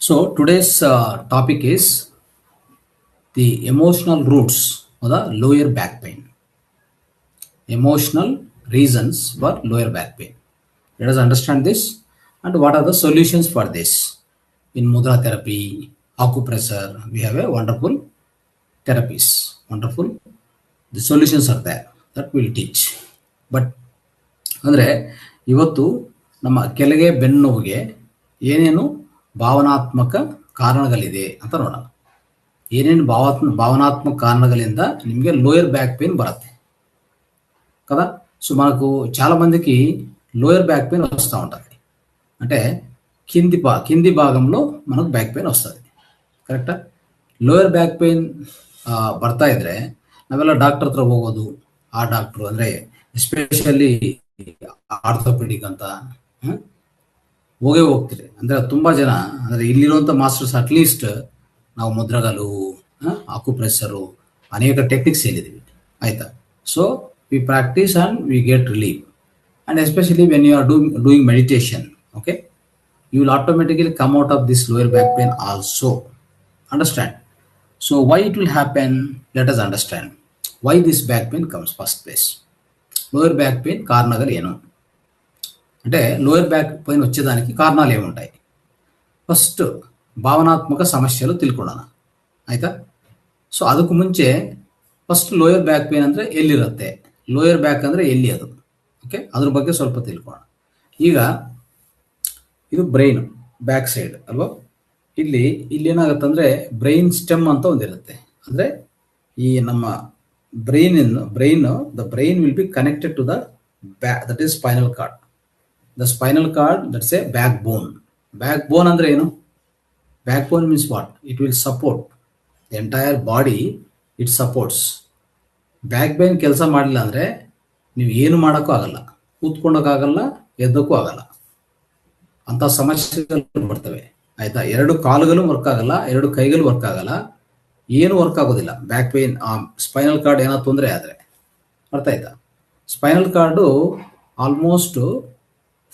So today's topic is the emotional roots of the lower back pain. Emotional reasons for lower back pain. Let us understand this and what are the solutions for this. In mudra therapy, acupressure, we have a wonderful therapies. Wonderful. The solutions are there that we'll teach. But ಅಂದರೆ ಇವತ್ತು ನಮ್ಮ ಕೆಳಗೆ ಬೆನ್ನು ನೋವಿಗೆ ಏನೇನು ಭಾವನಾತ್ಮಕ ಕಾರಣಗಳಿದೆ ಅಂತ ನೋಡೋಣ. ಏನೇನು ಭಾವನಾತ್ಮಕ కారణಗಳಿಂದ ನಿಮಗೆ లోయర్ బ్యాక్ పెయిన్ బರುತ್ತೆ కదా. సో మనకు చాలా మందికి లోయర్ బ్యాక్ పెయిన్ వస్తూ ఉంటుంది. అంటే కింది భాగంలో మనకు బ్యాక్ పెయిన్ వస్తుంది. ಕರೆಕ್ಟಾ? ಲೋಯರ್ ಬ್ಯಾಕ್ ಪೇನ್ ಬರ್ತಾ ಇದ್ರೆ ನಾವೆಲ್ಲ ಡಾಕ್ಟರ್ ಹತ್ರ ಹೋಗೋದು. ಆ ಡಾಕ್ಟ್ರು ಅಂದರೆ ಎಸ್ಪೆಷಲಿ ಆರ್ಥೋಪೆಡಿಕ್ ಅಂತ ಹೋಗ್ತೀರಿ. ಅಂದರೆ ತುಂಬ ಜನ ಅಂದರೆ ಇಲ್ಲಿರುವಂಥ ಮಾಸ್ಟರ್ಸ್ ಅಟ್ಲೀಸ್ಟ್ ನಾವು ಮುದ್ರಗಲು, ಅಕ್ಯುಪ್ರೆಷರು, ಅನೇಕ ಟೆಕ್ನಿಕ್ಸ್ ಹೇಳಿದ್ದೀವಿ ಆಯಿತಾ. So we practise and we get relief. And especially when you are doing meditation, okay, you will automatically come out of this lower back pain also. Understand? So why it will happen? Let us understand why this back pain comes first place. Lower back pain కారణాలు ಏನು అంటే lower back pain వచ్చేదానికి కారణాలు ఏముంటాయి? First ಭಾವನಾತ್ಮಕ ಸಮಸ್ಯೆಗಳು ತಿಳ್ಕೊಳ್ಳೋಣ ಆಯ್ತಾ. ಸೊ ಅದಕ್ಕೂ ಮುಂಚೆ ಫಸ್ಟ್ ಲೋಯರ್ ಬ್ಯಾಕ್ ಪೇನ್ ಅಂದರೆ ಎಲ್ಲಿರುತ್ತೆ, ಲೋಯರ್ ಬ್ಯಾಕ್ ಅಂದರೆ ಎಲ್ಲಿ ಅದು, ಓಕೆ, ಅದ್ರ ಬಗ್ಗೆ ಸ್ವಲ್ಪ ತಿಳ್ಕೊಳ್ಳೋಣ. ಈಗ ಇದು ಬ್ರೈನ್ ಬ್ಯಾಕ್ ಸೈಡ್ ಅಲ್ವಾ. ಇಲ್ಲಿ ಏನಾಗುತ್ತೆ ಅಂದರೆ ಬ್ರೈನ್ ಸ್ಟೆಮ್ ಅಂತ ಒಂದಿರುತ್ತೆ. ಅಂದರೆ ಈ ನಮ್ಮ brain the brain will be connected to the back, that is spinal cord. The spinal cord that's a backbone. Backbone ಅಂದರೆ ಏನು? Backbone means what? It will support the entire body. It supports. Backbone ಕೆಲಸ ಮಾಡಲಿಲ್ಲ ಅಂದರೆ ನೀವು ಏನು ಮಾಡೋಕ್ಕೂ ಆಗಲ್ಲ, ಕೂತ್ಕೊಳ್ಳೋಕ್ಕಾಗಲ್ಲ, ಎದ್ದಕ್ಕೂ ಆಗಲ್ಲ, ಅಂತ ಸಮಸ್ಯೆಗಳು ಬರ್ತವೆ ಆಯ್ತಾ. ಎರಡು ಕಾಲುಗಳು ವರ್ಕ್ ಆಗಲ್ಲ, ಎರಡು ಕೈಗಳು ವರ್ಕ್ ಆಗಲ್ಲ, ಏನು ವರ್ಕ್ ಆಗೋದಿಲ್ಲ. ಬ್ಯಾಕ್ ಪೇನ್ ಸ್ಪೈನಲ್ ಕಾರ್ಡ್ ಏನೋ ತೊಂದರೆ ಆದರೆ, ಅರ್ಥ ಆಯ್ತಾ. ಸ್ಪೈನಲ್ ಕಾರ್ಡು ಆಲ್ಮೋಸ್ಟ್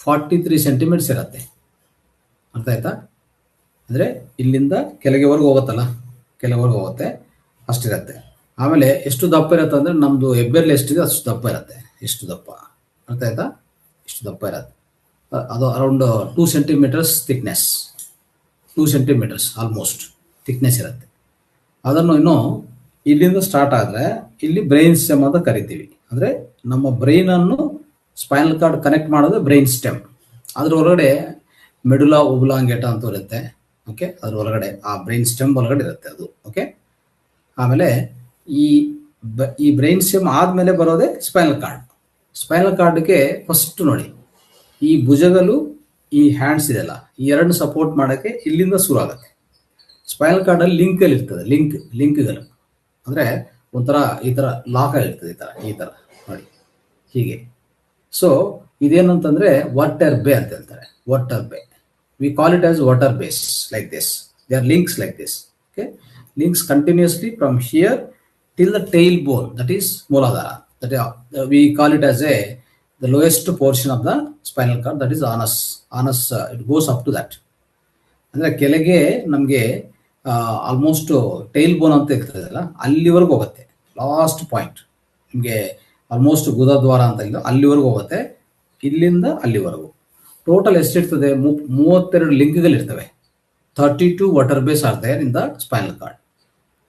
43 ಸೆಂಟಿಮೀಟರ್ಸ್ ಇರುತ್ತೆ, ಅರ್ಥ ಆಯ್ತಾ. ಅಂದರೆ ಇಲ್ಲಿಂದ ಕೆಳಗೆವರೆಗೂ ಹೋಗುತ್ತಲ್ಲ, ಕೆಳಗೆವರೆಗೂ ಹೋಗುತ್ತೆ, ಅಷ್ಟಿರುತ್ತೆ. ಆಮೇಲೆ ಎಷ್ಟು ದಪ್ಪ ಇರುತ್ತೆ ಅಂದರೆ ನಮ್ಮದು ಹೆಬ್ಬೆರಳು ಎಷ್ಟಿದೆ ಅಷ್ಟು ದಪ್ಪ ಇರುತ್ತೆ. ಎಷ್ಟು ದಪ್ಪ, ಅರ್ಥ ಆಯ್ತಾ, ಇಷ್ಟು ದಪ್ಪ ಇರುತ್ತೆ. ಅದು around 2 centimetres thickness, 2 centimetres almost thickness ಇರುತ್ತೆ. ಅದನ್ನು ಇನ್ನು ಇಲ್ಲಿಂದ ಸ್ಟಾರ್ಟ್ ಆದರೆ ಇಲ್ಲಿ ಬ್ರೈನ್ ಸ್ಟೆಮ್ ಅಂತ ಕರಿತೀವಿ. ಅಂದರೆ ನಮ್ಮ ಬ್ರೈನನ್ನು ಸ್ಪೈನಲ್ ಕಾರ್ಡ್ ಕನೆಕ್ಟ್ ಮಾಡೋದು ಬ್ರೈನ್ ಸ್ಟೆಮ್. ಅದ್ರ ಒಳಗಡೆ ಮೆಡುಲಾ ಒಬ್ಲಾಂಗೇಟ ಅಂತ ಇರುತ್ತೆ, ಓಕೆ. ಅದ್ರ ಒಳಗಡೆ ಆ ಬ್ರೈನ್ ಸ್ಟೆಮ್ ಒಳಗಡೆ ಇರುತ್ತೆ ಅದು, ಓಕೆ. ಆಮೇಲೆ ಈ ಬ್ರೈನ್ ಸ್ಟೆಮ್ ಆದಮೇಲೆ ಬರೋದೇ ಸ್ಪೈನಲ್ ಕಾರ್ಡ್. ಸ್ಪೈನಲ್ ಕಾರ್ಡ್ಗೆ ಫಸ್ಟ್ ನೋಡಿ, ಈ ಭುಜಗಳು, ಈ ಹ್ಯಾಂಡ್ಸ್ ಇದೆಲ್ಲ, ಈ ಎರಡನ್ನು ಸಪೋರ್ಟ್ ಮಾಡೋಕ್ಕೆ ಇಲ್ಲಿಂದ ಶುರು ಆಗುತ್ತೆ. ಸ್ಪೈನಲ್ ಕಾರ್ಡಲ್ಲಿ ಲಿಂಕಲ್ಲಿ ಇರ್ತದೆ, ಲಿಂಕ್ಗಳು ಅಂದರೆ ಒಂಥರ ಈ ಥರ ಲಾಕ್ ಆಗಿರ್ತದೆ, ಈ ಥರ ನೋಡಿ ಹೀಗೆ. ಸೊ ಇದೇನಂತಂದರೆ ವಾಟರ್ ಬೇ ಅಂತ ಹೇಳ್ತಾರೆ. Water bay, we call it as water base, like this. They are links like this, okay. Links continuously from here till the tail bone, that is Muladhara. That we call it as the lowest portion of the spinal cord, that is anus. It goes up to that. ಅಂದರೆ ಕೆಳಗೆ ನಮಗೆ almost tail ಬೋನ್ ಅಂತ ಇರ್ತದಲ್ಲ, ಅಲ್ಲಿವರೆಗೂ ಹೋಗುತ್ತೆ. Last point ನಿಮಗೆ almost ಗುದದ್ವಾರ ಅಂತ ಇಲ್ಲ, ಅಲ್ಲಿವರೆಗೂ ಹೋಗುತ್ತೆ. ಇಲ್ಲಿಂದ ಅಲ್ಲಿವರೆಗೂ ಟೋಟಲ್ ಎಷ್ಟಿರ್ತದೆ? 32 ಲಿಂಕ್ಗಳಿರ್ತವೆ. 32 ವಾಟರ್ ಬೇಸ್ are there in the spinal cord,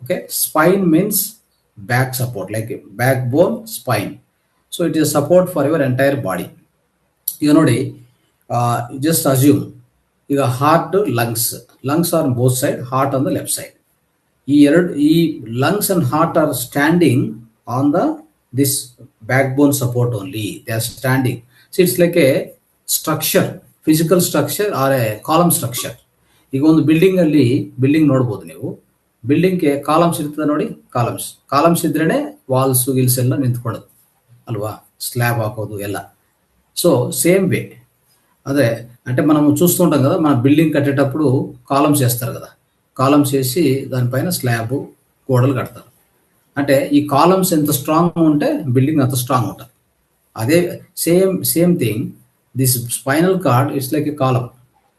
okay. Spine means back support, like back bone, spine. So it is support for your entire body. ಈಗ ನೋಡಿ, ಜಸ್ಟ್ ಅಸ್ಯೂಮ್ ಈಗ heart, lungs are both side, heart on the left side. ಈ lungs and heart are standing on this back bone support only. They are standing. So it's like a structure, physical structure or a column structure. ಈಗ ಒಂದು building ನೋಡ್ಬೋದು ನೀವು. ಬಿಲ್ಡಿಂಗ್ಗೆ columns ಇರ್ತದೆ ನೋಡಿ, columns ಇದ್ರೇನೆ ವಾಲ್ಸು Gilles ಎಲ್ಲ ನಿಂತ್ಕೊಳ್ಳೋದು Alva, slab ఆకోదు ఎలా. So same way అదే అంటే మనం చూస్తుంటాం కదా, మన బిల్డింగ్ కట్టేటప్పుడు కాలమ్స్ వేస్తారు కదా, కాలమ్స్ వేసి దానిపైన స్లాబ్, గోడలు కడతారు. అంటే ఈ కాలమ్స్ ఎంత స్ట్రాంగ్ ఉంటే బిల్డింగ్ అంత స్ట్రాంగ్ ఉంటుంది. అదే same thing, this spinal cord it's like a column,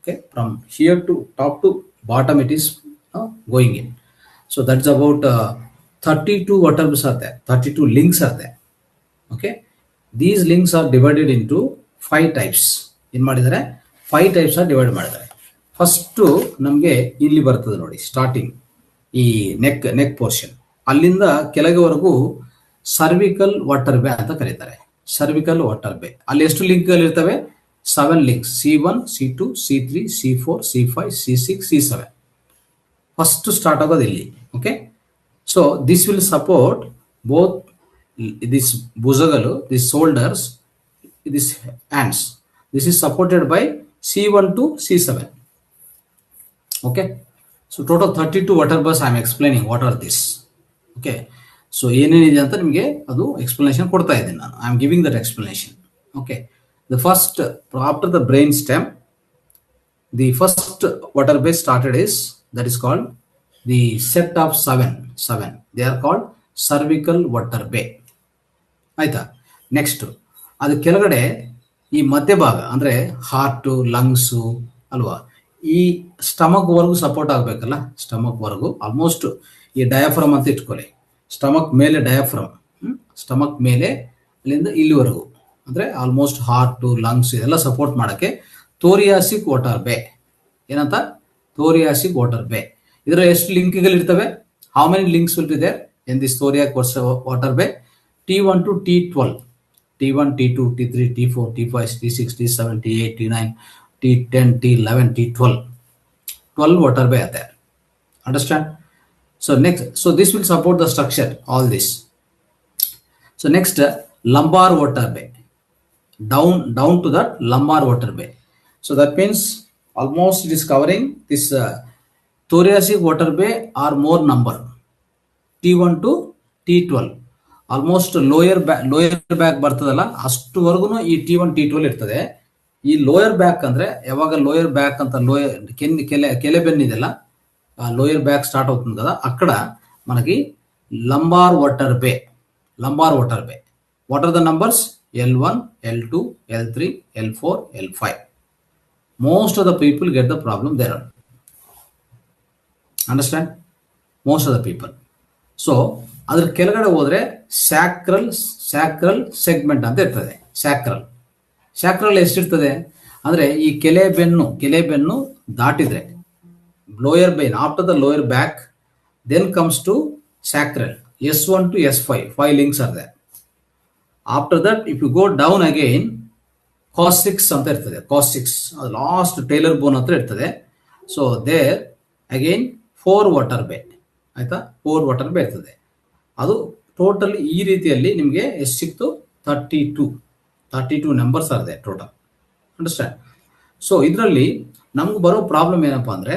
okay. From here to top to bottom it is going in. So that's about 32 vertebrae are there, 32 links are there. Okay, these links are divided into 5 types. ಏನು ಮಾಡಿದ್ದಾರೆ 5 types are divided ಮಾಡಿದ್ದಾರೆ. First ನಮಗೆ ಇಲ್ಲಿ ಬರ್ತದೆ ನೋಡಿ, starting ಈ neck portion ಅಲ್ಲಿಂದ ಕೆಳಗೆವರೆಗೂ cervical water ಬೇ ಅಂತ ಕರೀತಾರೆ. ಸರ್ವಿಕಲ್ ವಾಟರ್ ಬೇ ಅಲ್ಲಿ ಎಷ್ಟು ಲಿಂಕ್ಗಳು ಇರ್ತವೆ? 7 links, C1, C2, C3, C4, C5, C6, C7. First start ಆಗೋದು ಇಲ್ಲಿ. Okay, so this will support both this ಭುಜಗಳು, this shoulders, this hands. This is supported by C1 to C7. Okay, so total 32 vertebrae I am explaining what are this. Okay, so ಏನೇನಿದೆ ಅಂತ ನಿಮಗೆ ಅದು explanation ಕೊಡ್ತಾ ಇದ್ದೀನಿ ನಾನು. I am giving that explanation. Okay, the first, after the brain stem, the first vertebrae started is, that is called the set of seven. They are called cervical vertebrae. ಆಯ್ತಾ? Next ಅದು ಕೆಳಗಡೆ ಈ ಮಧ್ಯಭಾಗ ಅಂದ್ರೆ heart, lungs ಅಲ್ವಾ, ಈ stomach ವರ್ಗು support ಆಗಬೇಕಲ್ಲ. Stomach ವರ್ಗು almost ಈ ಡಯಾಫ್ರಮ್ ಅಂತ ಇಟ್ಕೊಳ್ಳಿ. ಸ್ಟಮಕ್ ಮೇಲೆ ಡಯಾಫ್ರಮ್, ಸ್ಟಮಕ್ ಮೇಲೆ ಅಲ್ಲಿಂದ ಇಲ್ಲಿವರೆಗೂ ಅಂದ್ರೆ ಆಲ್ಮೋಸ್ಟ್ ಹಾರ್ಟ್, ಲಂಗ್ಸ್ ಇದೆಲ್ಲ ಸಪೋರ್ಟ್ ಮಾಡಕ್ಕೆ ಥೋರಿಯಾಸಿಕ್ ವಾಟರ್ ಬೇ. ಏನಂತ? ಥೋರಿಯಾಸಿಕ್ ವಾಟರ್ ಬೇ. ಇದರ ಎಷ್ಟು ಲಿಂಕ್ಗಳು ಇರ್ತವೆ? How many links will be there in this thoracic ವಾಟರ್ ಬೇ? T1 to T12, T1, T2, T3, T4, T5, T6, T7, T8, T9, T10, T11, T12. 12 water bay are there. Understand? So next, so this will support the structure, all this. So next, lumbar water bay. Down to that lumbar water bay. So that means almost it is covering this thoracic water bay or more number. T1 to T12. Almost lower back ಬರ್ತದಲ್ಲ ಅಷ್ಟುವರೆಗೂ ಈ T1, T12 ಇರ್ತದೆ. ಈ lower back ಅಂದ್ರೆ ಯಾವಾಗ lower back ಅಂತ ಕೆಲೆ ಬೆನ್ನಿದೆಲ್ಲ, lower back start అవుతుంది కదా, అక్కడ మనకి లంబార్ వాటర్ బే. What are the numbers? L1, L2, L3, L4, L5. most of the people get the problem there. Understand? most of the people. So ಅದ್ರ ಕೆಳಗಡೆ ಹೋದ್ರೆ ಸ್ಯಾಕ್ರಲ್ ಸೆಗ್ಮೆಂಟ್ ಅಂತ ಇರ್ತದೆ. ಸ್ಯಾಕ್ರಲ್ ಎಷ್ಟಿರ್ತದೆ ಅಂದ್ರೆ ಈ ಕೆಲೆ ಬೆನ್ನು ದಾಟಿದ್ರೆ ಲೋಯರ್ ಬೈನ್, after the lower back, then comes to sacral. S1 to S5, 5 links are there. After that, if you go down again, coccyx ಅಂತ ಇರ್ತದೆ. coccyx ಲಾಸ್ಟ್ ಟೇಲರ್ ಬೋನ್ ಹತ್ರ ಇರ್ತದೆ. ಸೊ ದೇರ್ ಅಗೈನ್ 4 ವಾಟರ್ ಬೇ. ಆಯ್ತಾ? 4 ವಾಟರ್ ಬೇ ಇರ್ತದೆ. ಅದು ಟೋಟಲ್ ಈ ರೀತಿಯಲ್ಲಿ ನಿಮಗೆ ಎಷ್ಟು ಸಿಕ್ತು? 32 numbers are they total. Understand? So ಇದರಲ್ಲಿ ನಮ್ಗೆ ಬರೋ ಪ್ರಾಬ್ಲಮ್ ಏನಪ್ಪಾ ಅಂದ್ರೆ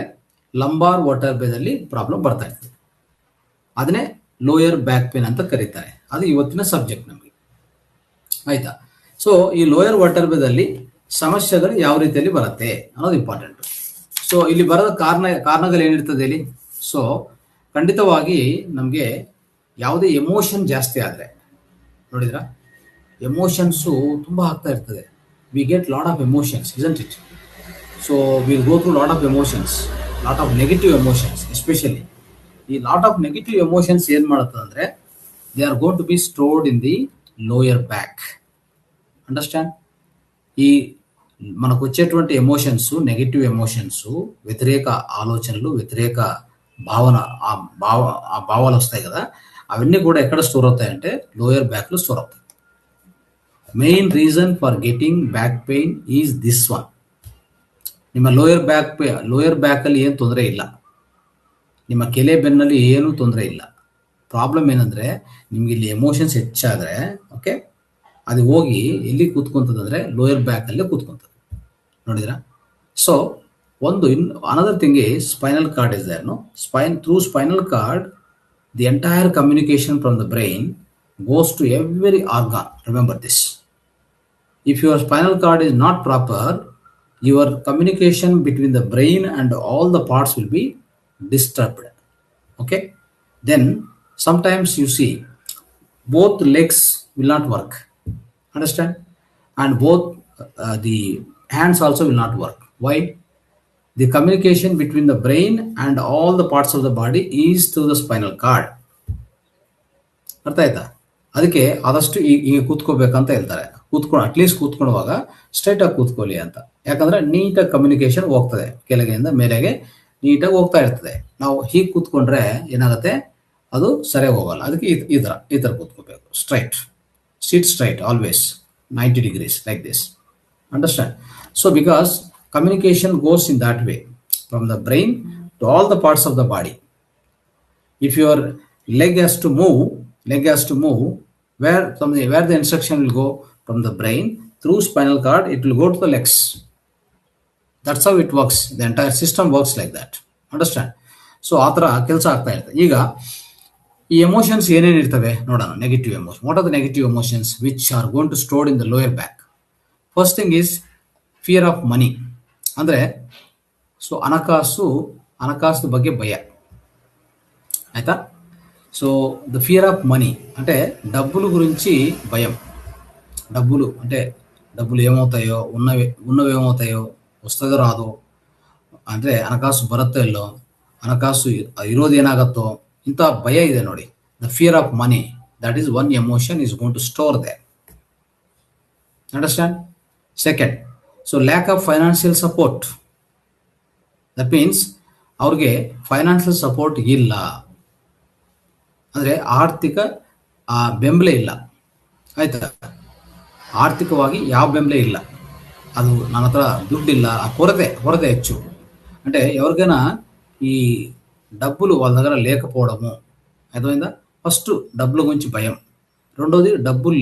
ಲಂಬಾರ್ ವಾಟರ್ ಬೇದಲ್ಲಿ ಪ್ರಾಬ್ಲಮ್ ಬರ್ತಾ ಇರ್ತದೆ. ಅದನ್ನೇ ಲೋಯರ್ ಬ್ಯಾಕ್ ಪೇನ್ ಅಂತ ಕರೀತಾರೆ. ಅದು ಇವತ್ತಿನ ಸಬ್ಜೆಕ್ಟ್ ನಮಗೆ. ಆಯ್ತಾ? ಸೊ ಈ ಲೋಯರ್ ವಾಟರ್ ಬೇದಲ್ಲಿ ಸಮಸ್ಯೆಗಳು ಯಾವ ರೀತಿಯಲ್ಲಿ ಬರುತ್ತೆ ಅನ್ನೋದು ಇಂಪಾರ್ಟೆಂಟ್. ಸೊ ಇಲ್ಲಿ ಬರೋದ ಕಾರಣಗಳು ಏನಿರ್ತದೆ ಇಲ್ಲಿ? ಸೊ ಖಂಡಿತವಾಗಿ ನಮಗೆ ಯಾವುದೇ ಎಮೋಷನ್ ಜಾಸ್ತಿ ಆದರೆ, ನೋಡಿದ್ರ ಎಮೋಷನ್ಸು ತುಂಬ ಆಗ್ತಾ ಇರ್ತದೆ. We get lot of emotions, isn't it? So will go through lot of emotions, lot of negative emotions. Especially ಈ ಲಾಟ್ ಆಫ್ ನೆಗೆಟಿವ್ ಎಮೋಷನ್ಸ್ ಏನು ಮಾಡುತ್ತೆ ಅಂದರೆ they are going to be stored in the lower back. Understand? ఈ మనకు వచ్చేటువంటి emotions, negative emotions, వ్యతిరేక ఆలోచనలు, వ్యతిరేక భావాలు వస్తాయి కదా, అవన్నీ కూడా ఎక్కడ స్టోర్ అవుతాయంటే లోయర్ బ్యాక్ లో స్టోర్ అవుతాయి. Main reason for getting back pain is this one. ನಿಮ್ಮ ಲೋಯರ್ ಬ್ಯಾಕ್ ಅಲ್ಲಿ ಏನು ತೊಂದರೆ ಇಲ್ಲ, ನಿಮ್ಮ ಕೆಲೆ ಬೆನ್ನಲ್ಲಿ ಏನು ತೊಂದರೆ ಇಲ್ಲ. ಪ್ರಾಬ್ಲಮ್ ಏನಂದ್ರೆ ನಿಮ್ಗೆ ಇಲ್ಲಿ ಎಮೋಷನ್ಸ್ ಹೆಚ್ಚಾದ್ರೆ, ಓಕೆ, ಅದು ಹೋಗಿ ಎಲ್ಲಿ ಕೂತ್ಕೊಂತದಂದ್ರೆ ಲೋಯರ್ ಬ್ಯಾಕ್ ಅಲ್ಲೇ ಕೂತ್ಕೊಂತದೆ. ನೋಡಿದ್ರಾ? So another thing is spinal cord is there, no? Through spinal cord, the entire communication from the brain goes to every organ. Remember this. If your spinal cord is not proper, your communication between the brain and all the parts will be disturbed. Okay? Then sometimes you see both legs will not work. Understand? And both the hands also will not work. Why? The communication between the brain and all the parts of the body is through the spinal card. ಅರ್ಥ ಆಯ್ತಾ? ಅದಕ್ಕೆ ಆದಷ್ಟು ಈಗ ಕೂತ್ಕೋಬೇಕಂತ ಹೇಳ್ತಾರೆ. At least ಕೂತ್ಕೊಳ್ಳುವಾಗ straight ಆಗಿ ಕೂತ್ಕೊಳ್ಳಿ ಅಂತ. ಯಾಕಂದ್ರೆ ನೀಟಾಗಿ ಕಮ್ಯುನಿಕೇಶನ್ ಹೋಗ್ತದೆ, ಕೆಳಗೆಯಿಂದ ಮೇಲೆಗೆ ನೀಟಾಗಿ ಹೋಗ್ತಾ ಇರ್ತದೆ. ನಾವು ಹೀಗೆ ಕೂತ್ಕೊಂಡ್ರೆ ಏನಾಗುತ್ತೆ, ಅದು ಸರಿಯಾಗಿ ಹೋಗಲ್ಲ. ಅದಕ್ಕೆ ಈ ತರ ಕೂತ್ಕೋಬೇಕು, straight, sit straight always 90 degrees like this. Understand? So because communication goes in that way from the brain to all the parts of the body. If your leg has to move, where the instruction will go from the brain through spinal cord, it will go to the legs. That's how it works. The entire system works like that. Understand? So ಆ ಥರ ಕೆಲಸ ಆಗ್ತಾ ಇರ್ತದೆ. ಈಗ ಈ emotions ಏನೇನು ಇರ್ತವೆ ನೋಡೋಣ. Negative emotion. What are the negative emotions which are going to stored in the lower back? First thing is fear of money. ಅಂದರೆ ಸೊ ಹಣಕಾಸು ಬಗ್ಗೆ ಭಯ. ಆಯ್ತಾ? So the fear of money అంటే డబ్బులు గురించి భయం. డబ్బులు ఏమవుతాయో, ఉన్నవి ఏమవుతాయో, వస్తుందో రాదో, ಅಂದರೆ ಹಣಕಾಸು ಬರುತ್ತೋ ಇಲ್ಲೋ, ಹಣಕಾಸು ಇರೋದು ಏನಾಗತ್ತೋ, ಇಂಥ ಭಯ ಇದೆ ನೋಡಿ. The fear of money, that is one emotion is going to store there. Understand? Second, so lack of financial support. That means ಅವ್ರಿಗೆ ಫೈನಾನ್ಷಿಯಲ್ ಸಪೋರ್ಟ್ ಇಲ್ಲ, ಅಂದರೆ ಆರ್ಥಿಕ ಬೆಂಬಲ ಇಲ್ಲ. ಆಯ್ತಾ? ಆರ್ಥಿಕವಾಗಿ ಯಾವ ಬೆಂಬಲ ಇಲ್ಲ, ಅದು ನನ್ನ ಹತ್ರ ದುಡ್ಡಿಲ್ಲ, కొరತೆ ಹೆಚ್ಚು. అంటే ఎవరికైనా ఈ డబ్బులు వాళ్ళ దగ్గర లేకపోవడము, అర్థమైందా? ఫస్ట్ డబ్బుల గురించి భయం, రెండోది డబ్బులు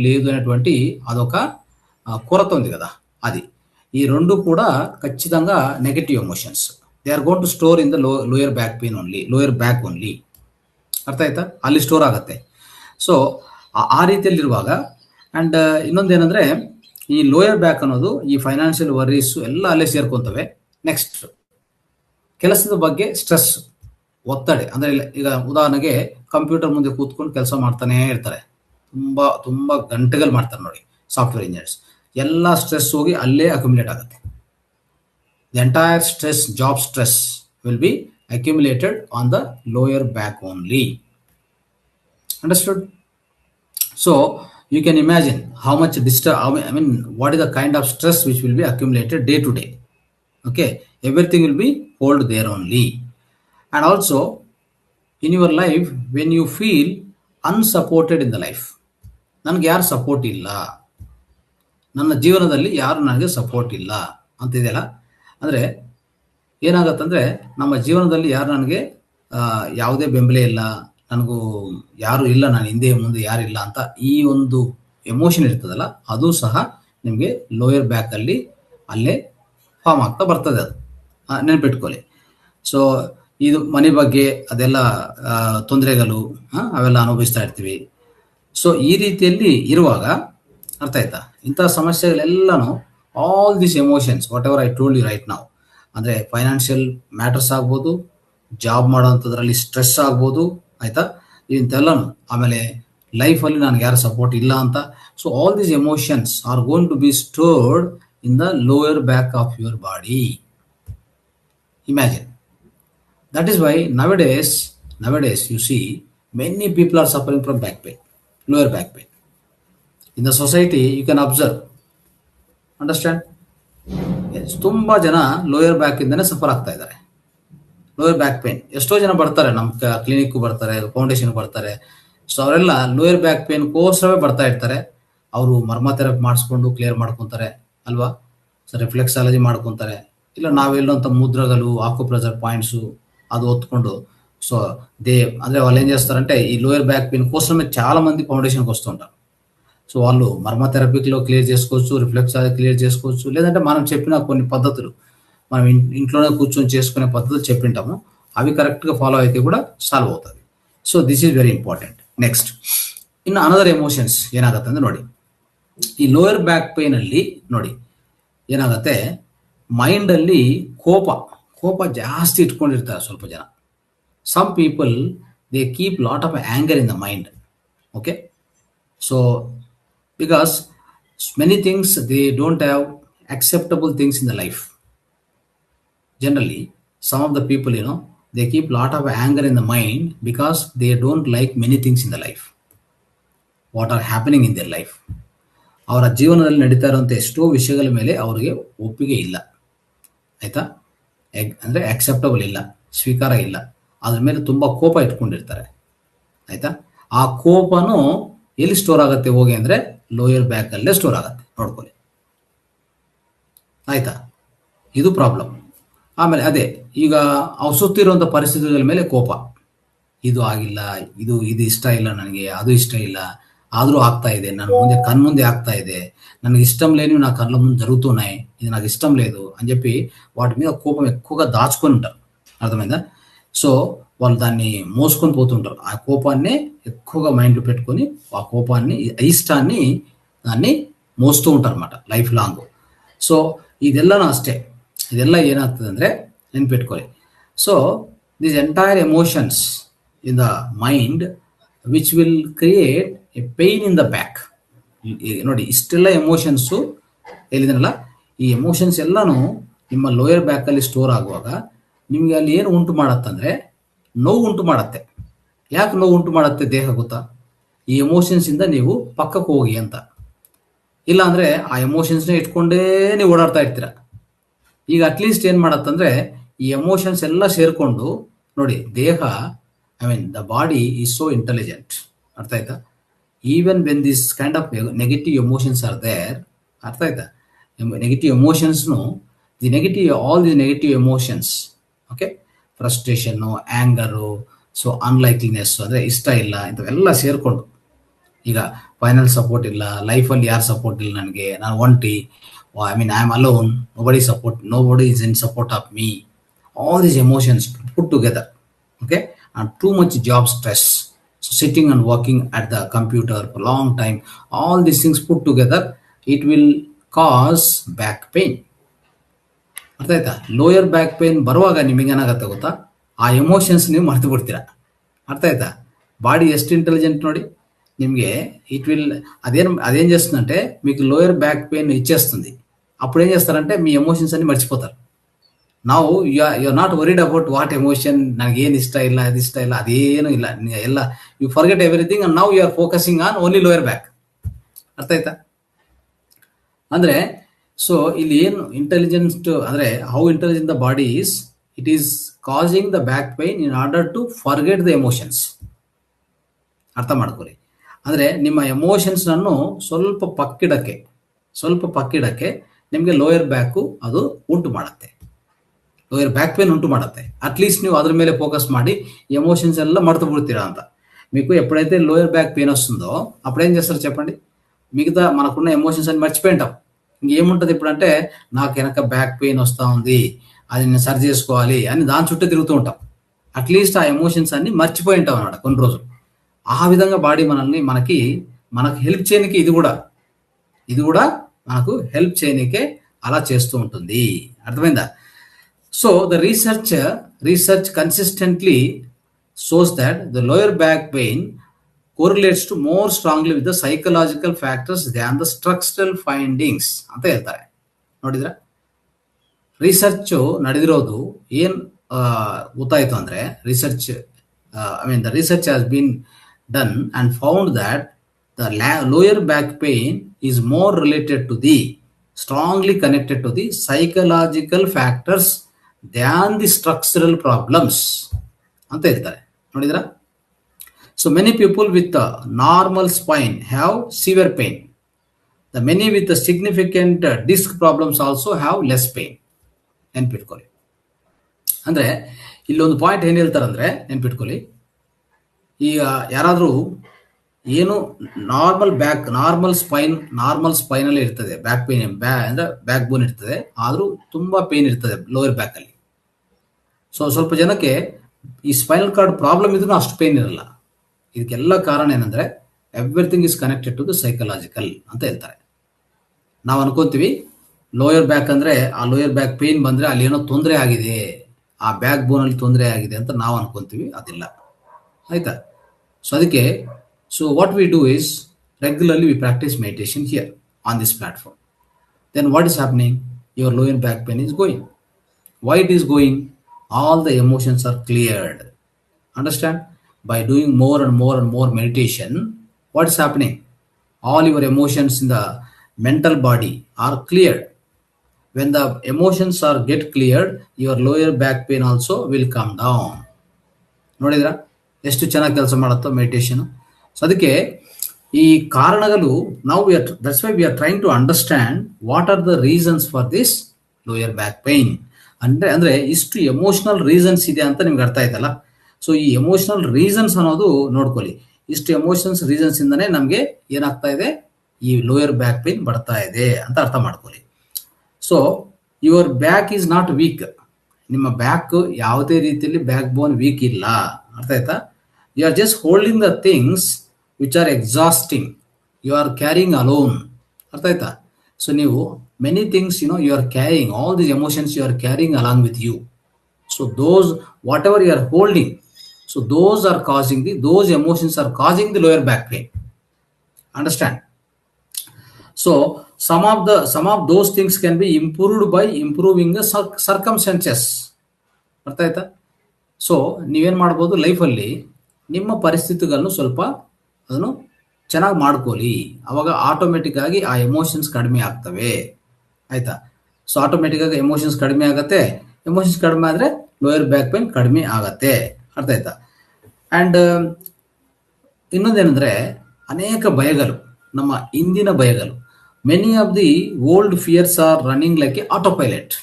లేదు అనేటువంటి అదొక కొరత ఉంది కదా, అది. ఈ రెండు కూడా ఖచ్చితంగా negative emotions. They are going to store in the lower back pain only, lower back only. ಅರ್ಥ ಆಯ್ತಾ? ಅಲ್ಲಿ ಸ್ಟೋರ್ ಆಗುತ್ತೆ. ಸೊ ಆ ರೀತಿಯಲ್ಲಿರುವಾಗ, ಆ್ಯಂಡ್ ಇನ್ನೊಂದೇನೆಂದರೆ ಈ ಲೋಯರ್ ಬ್ಯಾಕ್ ಅನ್ನೋದು, ಈ ಫೈನಾನ್ಷಿಯಲ್ ವರೀಸು ಎಲ್ಲ ಅಲ್ಲೇ ಸೇರ್ಕೊತವೆ. ನೆಕ್ಸ್ಟ್, ಕೆಲಸದ ಬಗ್ಗೆ ಸ್ಟ್ರೆಸ್, ಒತ್ತಡ. ಅಂದರೆ ಈಗ ಉದಾಹರಣೆಗೆ ಕಂಪ್ಯೂಟರ್ ಮುಂದೆ ಕೂತ್ಕೊಂಡು ಕೆಲಸ ಮಾಡ್ತಾನೆ ಇರ್ತಾರೆ, ತುಂಬ ಗಂಟೆಗಳು ಮಾಡ್ತಾರೆ ನೋಡಿ ಸಾಫ್ಟ್ವೇರ್ ಇಂಜಿನಿಯರ್ಸ್. ಎಲ್ಲ ಸ್ಟ್ರೆಸ್ ಹೋಗಿ ಅಲ್ಲೇ ಅಕ್ಯುಮುಲೇಟ್ ಆಗುತ್ತೆ. The entire stress, job stress will be accumulated on the lower back only. Understood? So you can imagine how much what is the kind of stress which will be accumulated day to day. Okay, everything will be hold there only. And also in your life, when you feel unsupported in the life, ನನಗೆ ಯಾರು support ಇಲ್ಲ, ನನ್ನ ಜೀವನದಲ್ಲಿ ಯಾರು ನನಗೆ support ಇಲ್ಲ ಅಂತಿದೆಯಲ್ಲ, ಅಂದರೆ ಏನಾಗತ್ತಂದರೆ ನಮ್ಮ ಜೀವನದಲ್ಲಿ ಯಾರು ನನಗೆ ಯಾವುದೇ ಬೆಂಬಲ ಇಲ್ಲ, ನನಗೂ ಯಾರು ಇಲ್ಲ, ನಾನು ಹಿಂದೆ ಮುಂದೆ ಯಾರಿಲ್ಲ ಅಂತ ಈ ಒಂದು ಎಮೋಷನ್ ಇರ್ತದಲ್ಲ, ಅದು ಸಹ ನಿಮಗೆ ಲೋಯರ್ ಬ್ಯಾಕಲ್ಲಿ ಅಲ್ಲೇ ಫಾರ್ಮ್ ಆಗ್ತಾ ಬರ್ತದೆ. ಅದು ನೆನಪಿಟ್ಕೊಳ್ಳಿ. ಸೊ ಇದು ಮನೆ ಬಗ್ಗೆ ಅದೆಲ್ಲ ತೊಂದರೆಗಳು ಅವೆಲ್ಲ ಅನುಭವಿಸ್ತಾ ಇರ್ತೀವಿ. ಸೊ ಈ ರೀತಿಯಲ್ಲಿ ಇರುವಾಗ, ಅರ್ಥ ಆಯ್ತಾ, ಇಂಥ ಸಮಸ್ಯೆಗಳೆಲ್ಲನೂ all this emotions whatever I told you right ನಾವು, ಅಂದರೆ ಫೈನಾನ್ಷಿಯಲ್ ಮ್ಯಾಟರ್ಸ್ ಆಗ್ಬೋದು, ಜಾಬ್ ಮಾಡೋಂಥದ್ರಲ್ಲಿ ಸ್ಟ್ರೆಸ್ ಆಗ್ಬೋದು, ಆಯಿತಾ, ಇಂಥೆಲ್ಲನೂ. ಆಮೇಲೆ ಲೈಫಲ್ಲಿ ನನಗೆ ಯಾರು ಸಪೋರ್ಟ್ ಇಲ್ಲ ಅಂತ. So all these emotions are going to be stored in the lower back of your body. Imagine. That is why nowadays you see many people are suffering from back pain, lower back pain. In the society you can observe. Understand? ತುಂಬ ಜನ lower back ಇಂದನೇ suffer ಆಗ್ತಾ ಇದ್ದಾರೆ. Lower back pain ಎಷ್ಟೋ ಜನ ಬರ್ತಾರೆ, ನಮ್ಮ clinic ಬರ್ತಾರೆ, foundation ಬರ್ತಾರೆ. ಸೊ ಅವರೆಲ್ಲ ಲೋಯರ್ ಬ್ಯಾಕ್ ಪೇನ್ಗೋಸ್ಕರವೇ ಬರ್ತಾ ಇರ್ತಾರೆ. ಅವರು ಮರ್ಮ ಥೆರಪಿ ಮಾಡಿಸ್ಕೊಂಡು ಕ್ಲಿಯರ್ ಮಾಡ್ಕೊತಾರೆ ಅಲ್ವಾ, ಸೊ ರಿಫ್ಲೆಕ್ಸಾಲಜಿ ಮಾಡ್ಕೊತಾರೆ, ಇಲ್ಲ ನಾವೆಲ್ಲೋಂಥ ಮುದ್ರಗಳು, ಆಕ್ಯುಪ್ರೆಷರ್ ಪಾಯಿಂಟ್ಸು ಅದು ಒತ್ಕೊಂಡು. సో ಅಂದರೆ వాళ్ళు ఏం చేస్తారంటే ఈ లోయర్ బ్యాక్ పెయిన్ కోసమే చాలా మంది ఫౌండేషన్కి వస్తుంటారు. సో వాళ్ళు మర్మ థెరపీలో క్లియర్ చేసుకోవచ్చు, రిఫ్లెక్స్ క్లియర్ చేసుకోవచ్చు, లేదంటే మనం చెప్పిన కొన్ని పద్ధతులు, మనం ఇంట్లోనే కూర్చొని చేసుకునే పద్ధతులు చెప్పింటాము, అవి కరెక్ట్గా ఫాలో అయితే కూడా ಸಾಲ್ವ್ అవుతుంది. So this is very important. Next, ಇನ್ನು ಅನದರ್ ಎಮೋಷನ್ಸ್ ಏನಾಗುತ್ತೆ ಅಂದರೆ ನೋಡಿ, ಈ ಲೋಯರ್ ಬ್ಯಾಕ್ ಪೇನಲ್ಲಿ ನೋಡಿ ಏನಾಗುತ್ತೆ, ಮೈಂಡಲ್ಲಿ ಕೋಪ ಜಾಸ್ತಿ ಇಟ್ಕೊಂಡಿರ್ತಾರೆ ಸ್ವಲ್ಪ ಜನ. Some people they keep lot of anger in the mind. Okay, so because many things they don't have acceptable things in the life. generally some of the people, they keep lot of anger in the mind because they don't like many things in the life, what are happening in their life. ಅವರ ಜೀವನದಲ್ಲಿ ನಡೀತಾ ಇರುವಂಥ ಎಷ್ಟೋ ವಿಷಯಗಳ ಮೇಲೆ ಅವರಿಗೆ ಒಪ್ಪಿಗೆ ಇಲ್ಲ, ಆಯ್ತಾ, ಅಂದರೆ ಆಕ್ಸೆಪ್ಟಬಲ್ ಇಲ್ಲ, ಸ್ವೀಕಾರ ಇಲ್ಲ, ಅದ್ರ ಮೇಲೆ ತುಂಬ ಕೋಪ ಇಟ್ಕೊಂಡಿರ್ತಾರೆ, ಆಯ್ತಾ. ಆ ಕೋಪನೂ ಎಲ್ಲಿ ಸ್ಟೋರ್ ಆಗುತ್ತೆ ಹೋಗಿ ಅಂದರೆ ಲೋಯರ್ ಬ್ಯಾಕಲ್ಲೇ ಸ್ಟೋರ್ ಆಗುತ್ತೆ, ನೋಡ್ಕೊಳ್ಳಿ, ಆಯ್ತಾ. ಇದು ಪ್ರಾಬ್ಲಮ್. ಆಮೇಲೆ ಅದೇ ಈಗ ಅವು ಸುತ್ತಿರುವಂಥ ಪರಿಸ್ಥಿತಿಗಳ ಮೇಲೆ ಕೋಪ, ಇದು ಆಗಿಲ್ಲ, ಇದು ಇಷ್ಟ ಇಲ್ಲ ನನಗೆ, ಅದು ಇಷ್ಟ ಇಲ್ಲ, ಆದರೂ ಆಗ್ತಾ ಇದೆ, ನನ್ನ ముందే కన్నుందే ಆಗ್ತಾ ಇದೆ, ನನకి ఇష్టం లేని నా కళ్ళ ముందు జరుగుతున్నాయి, ఇది నాకు ఇష్టం లేదు అని చెప్పి వాటి మీద కోపం ఎక్కువగా దాచుకొని ఉంటారు, అర్థమైందా. సో వాళ్ళు దాన్ని మోసుకొని పోతుంటారు, ఆ కోపాన్ని ఎక్కువగా మైండ్లో పెట్టుకొని ఆ కోపాన్ని, ఇష్టాన్ని దాన్ని మోస్తూ ఉంటారు అనమాట లైఫ್ ಲಾಂಗ್. ಸೊ ಇದೆಲ್ಲನೂ ಅಷ್ಟೇ, ಇದೆಲ್ಲ ಏನಾಗ್ತದೆ ಅಂದರೆ ನೆನ್ಪಿಟ್ಕೊಳ್ಳಿ. So this entire emotions in the mind which will create A pain in the back. ನೋಡಿ, ಇಷ್ಟೆಲ್ಲ ಎಮೋಷನ್ಸು ಹೇಳಿದನಲ್ಲ, ಈ ಎಮೋಷನ್ಸ್ ಎಲ್ಲನೂ ನಿಮ್ಮ ಲೋಯರ್ ಬ್ಯಾಕಲ್ಲಿ ಸ್ಟೋರ್ ಆಗುವಾಗ ನಿಮಗೆ ಅಲ್ಲಿ ಏನು ಉಂಟು ಮಾಡತ್ತಂದರೆ ನೋವು ಉಂಟು ಮಾಡತ್ತೆ. ಯಾಕೆ ನೋವು ಉಂಟು ಮಾಡುತ್ತೆ ದೇಹ ಗೊತ್ತಾ? ಈ ಎಮೋಷನ್ಸಿಂದ ನೀವು ಪಕ್ಕಕ್ಕೆ ಹೋಗಿ ಅಂತ. ಇಲ್ಲಾಂದರೆ ಆ ಎಮೋಷನ್ಸ್ನೇ ಇಟ್ಕೊಂಡೇ ನೀವು ಓಡಾಡ್ತಾ ಇರ್ತೀರ. ಈಗ ಅಟ್ಲೀಸ್ಟ್ ಏನು ಮಾಡತ್ತಂದರೆ ಈ ಎಮೋಷನ್ಸ್ ಎಲ್ಲ ಸೇರಿಕೊಂಡು ನೋಡಿ, ದೇಹ, the body is so intelligent, ಅರ್ಥ ಆಯ್ತಾ. Even when this kind of negative emotions are there, ಅರ್ಥ ಆಯ್ತಾ. ನೆಗೆಟಿವ್ ಎಮೋಷನ್ಸ್ನು all the negative emotions, okay, ಫ್ರಸ್ಟ್ರೇಷನ್ನು, ಆ್ಯಂಗರು, ಸೊ ಅನ್ಲೈಕ್ಲಿನೆಸ್ ಅಂದರೆ ಇಷ್ಟ ಇಲ್ಲ, ಇಂಥವೆಲ್ಲ ಸೇರಿಕೊಂಡು ಈಗ ಫೈನಲ್ ಸಪೋರ್ಟ್ ಇಲ್ಲ, ಲೈಫಲ್ಲಿ ಯಾರು ಸಪೋರ್ಟ್ ಇಲ್ಲ ನನಗೆ, ನಾನು ಒಂಟಿ, I am alone, nobody is in support of me, all these emotions put together, okay, and too much job stress, so sitting and working at the computer for long time, all these things put together, it will cause back pain, ಅರ್ಥ ಆಯ್ತಾ. Lower back pain ಬರುವಾಗ ನಿಮಗೆ ಏನಾಗುತ್ತೆ ಗೊತ್ತಾ, ಆ emotions ನೀವು ಮರ್ತು ಬಿಡ್ತೀರಾ, ಅರ್ಥ ಆಯ್ತಾ. బాడీ ಎಷ್ಟು ఇంటెలిజెంట్ ನೋಡಿ నిಮಗೆ, ఇట్ విల్ అదేం చేస్తుందంటే మీకు లోయర్ బ్యాక్ పెయిన్ ఇచ్చేస్తుంది. అప్పుడు ఏం చేస్తారంటే మీ ఎమోషన్స్ అన్ని మర్చిపోతారు. ನಾವು you are not worried about what emotion, ನನಗೇನು ಇಷ್ಟ ಇಲ್ಲ, ಅದು ಇಷ್ಟ ಇಲ್ಲ, ಅದೇನು ಇಲ್ಲ, ಎಲ್ಲ you forget everything and now you are focusing on only lower back, ಅರ್ಥ ಆಯ್ತಾ. ಅಂದರೆ ಸೊ ಇಲ್ಲಿ ಏನು ಇಂಟೆಲಿಜೆನ್ಸ್ ಅಂದರೆ how intelligent the body is, it is causing the back pain in order to forget the emotions, ಅರ್ಥ ಮಾಡ್ಕೊಳ್ಳಿ. ಅಂದರೆ ನಿಮ್ಮ ಎಮೋಷನ್ಸ್ನನ್ನು ಸ್ವಲ್ಪ ಪಕ್ಕಿಡಕ್ಕೆ ನಿಮಗೆ ಲೋಯರ್ ಬ್ಯಾಕು ಅದು ಉಂಟು ಮಾಡುತ್ತೆ, ಲೋಯರ್ ಬ್ಯಾಕ್ ಪೇನ್ ఉంటు ಮಾಡುತ್ತೆ. అట్లీస్ట్ ನೀವು అದ್ರ ಮೇಲೆ ఫోకస్ ಮಾಡಿ ఎమోషన్స్ ಎಲ್ಲ మడత పుడతారా అంత. మీకు ఎప్పుడైతే లోయర్ బ్యాక్ పెయిన్ వస్తుందో అప్పుడు ఏం చేస్తారు చెప్పండి, మిగతా మనకున్న ఎమోషన్స్ అన్ని మర్చిపోయింటాం. ఇంకేముంటుంది ఇప్పుడు అంటే, నాకు వెనక బ్యాక్ పెయిన్ వస్తూ ఉంది, అది నేను సరి చేసుకోవాలి అని దాని చుట్టూ తిరుగుతూ ఉంటాం. అట్లీస్ట్ ఆ ఎమోషన్స్ అన్ని మర్చిపోయి ఉంటాం అన్నమాట కొన్ని రోజులు. ఆ విధంగా బాడీ మనకు హెల్ప్ చేయడానికి ఇది కూడా మనకు హెల్ప్ చేయడానికే అలా చేస్తూ ఉంటుంది, అర్థమైందా. So the research consistently shows that the lower back pain correlates to more strongly with the psychological factors than the structural findings ಅಂತ ಹೇಳ್ತಾರೆ. ನೋಡಿದ್ರ, ರಿಸರ್ಚ್ ನಡೆದಿರೋದು ಏನು ಗೊತ್ತಾಯ್ತು ಅಂದ್ರೆ, the research has been done and found that the lower back pain is more related to the strongly connected to the psychological factors than the structural problems ಅಂತ ಹೇಳ್ತಾರೆ. ನೋಡಿದ್ರ, so many people with a normal spine have severe pain. The many with the significant disc problems also have less pain. ನೆನ್ಪಿಟ್ಕೊಳ್ಳಿ. ಅಂದ್ರೆ ಇಲ್ಲೊಂದು point ಏನ್ ಹೇಳ್ತಾರಂದ್ರೆ, ನೆನ್ಪಿಟ್ಕೊಳ್ಳಿ, ಈಗ ಯಾರಾದ್ರೂ ಏನು ನಾರ್ಮಲ್ ಸ್ಪೈನಲ್ಲಿ ಇರ್ತದೆ, ಬ್ಯಾಕ್ ಪೇನ್ ಅಂದ್ರೆ ಬ್ಯಾಕ್ ಬೋನ್ ಇರ್ತದೆ, ಆದ್ರೂ ತುಂಬಾ ಪೇನ್ ಇರ್ತದೆ ಲೋಯರ್ ಬ್ಯಾಕ್ ಅಲ್ಲಿ. ಸೊ ಸ್ವಲ್ಪ ಜನಕ್ಕೆ ಈ ಸ್ಪೈನಲ್ ಕಾರ್ಡ್ ಪ್ರಾಬ್ಲಮ್ ಇದ್ರೂ ಅಷ್ಟು ಪೇನ್ ಇರಲ್ಲ. ಇದಕ್ಕೆಲ್ಲ ಕಾರಣ ಏನಂದ್ರೆ, everything is connected to the psychological ಅಂತ ಹೇಳ್ತಾರೆ. ನಾವು ಅನ್ಕೊಂತೀವಿ ಲೋಯರ್ ಬ್ಯಾಕ್ ಅಂದ್ರೆ, ಆ ಲೋಯರ್ ಬ್ಯಾಕ್ ಪೇನ್ ಬಂದ್ರೆ ಅಲ್ಲಿ ಏನೋ ತೊಂದರೆ ಆಗಿದೆ, ಆ ಬ್ಯಾಕ್ ಬೋನ್ ಅಲ್ಲಿ ತೊಂದರೆ ಆಗಿದೆ ಅಂತ ನಾವು ಅನ್ಕೊಂತೀವಿ, ಅದಿಲ್ಲ, ಆಯ್ತಾ. ಸೊ ಅದಕ್ಕೆ, so what we do is regularly we practise meditation here on this platform. Then what is happening, your lower back pain is going. Why it is going? All the emotions are cleared. Understand? By doing more and more and more meditation, what is happening? All your emotions in the mental body are cleared. When the emotions are get cleared, your lower back pain also will come down. ನೋಡಿದ್ರ ಎಷ್ಟು ಚೆನ್ನಾಗಿ ಕೆಲಸ ಮಾಡುತ್ತೋ meditation. So ಅದಕ್ಕೆ ಈ ಕಾರಣಗಳು ನಾವು that's why we are trying to understand what are the reasons for this lower back pain. ಅಂದ್ರೆ ಇಷ್ಟು ಎಮೋಷನಲ್ ರೀಸನ್ಸ್ ಇದೆ ಅಂತ ನಿಮ್ಗೆ ಅರ್ಥ ಆಯ್ತಲ್ಲ. ಸೊ ಈ ಎಮೋಷನಲ್ ರೀಸನ್ಸ್ ಅನ್ನೋದು ನೋಡ್ಕೊಳ್ಳಿ. ಇಷ್ಟು ಎಮೋಷನ್ಸ್ ರೀಸನ್ಸ್ ಇಂದಾನೆ ನಮ್ಗೆ ಏನಾಗ್ತಾ ಇದೆ, ಈ ಲೋಯರ್ ಬ್ಯಾಕ್ ಪೈನ್ ಬರ್ತಾ ಇದೆ ಅಂತ ಅರ್ಥ ಮಾಡ್ಕೊಳ್ಳಿ. So your back is not weak. ನಿಮ್ಮ ಬ್ಯಾಕ್ ಯಾವುದೇ ರೀತಿಯಲ್ಲಿ ಬ್ಯಾಕ್ ಬೋನ್ ವೀಕ್ ಇಲ್ಲ. ಅರ್ಥ ಆಯ್ತಾ? You are just holding the things which are exhausting. You are carrying alone. ಅರ್ಥ ಆಯ್ತಾ? ಸೊ ನೀವು many things you are carrying all these emotions, you are carrying along with you. So those whatever you are holding, so those are causing those emotions are causing the lower back pain. Understand? So some of those things can be improved by improving the circumstances. ಅರ್ಥ ಆಯ್ತಾ? So ನೀವೇನ್ ಮಾಡ್ಬೋದು, ಲೈಫಲ್ಲಿ ನಿಮ್ಮ ಪರಿಸ್ಥಿತಿಗಳನ್ನು ಸ್ವಲ್ಪ ಅದನ್ನು ಚೆನ್ನಾಗಿ ಮಾಡ್ಕೊಳ್ಳಿ. ಅವಾಗ ಆಟೋಮೆಟಿಕ್ ಆಗಿ ಆ ಎಮೋಷನ್ಸ್ ಕಡಿಮೆ ಆಗ್ತವೆ. ಆಯ್ತಾ? ಸೊ ಆಟೋಮೆಟಿಕ್ ಆಗಿ ಎಮೋಷನ್ಸ್ ಕಡಿಮೆ ಆಗತ್ತೆ. ಎಮೋಷನ್ಸ್ ಕಡಿಮೆ ಆದ್ರೆ ಲೋಯರ್ ಬ್ಯಾಕ್ ಪೇನ್ ಕಡಿಮೆ ಆಗತ್ತೆ. ಅರ್ಥ ಆಯ್ತಾ? ಅಂಡ್ ಇನ್ನೊಂದೇನಂದ್ರೆ, ಅನೇಕ ಭಯಗಳು, ನಮ್ಮ ಇಂದಿನ ಭಯಗಳು, many of the old fears are running like a auto pilot.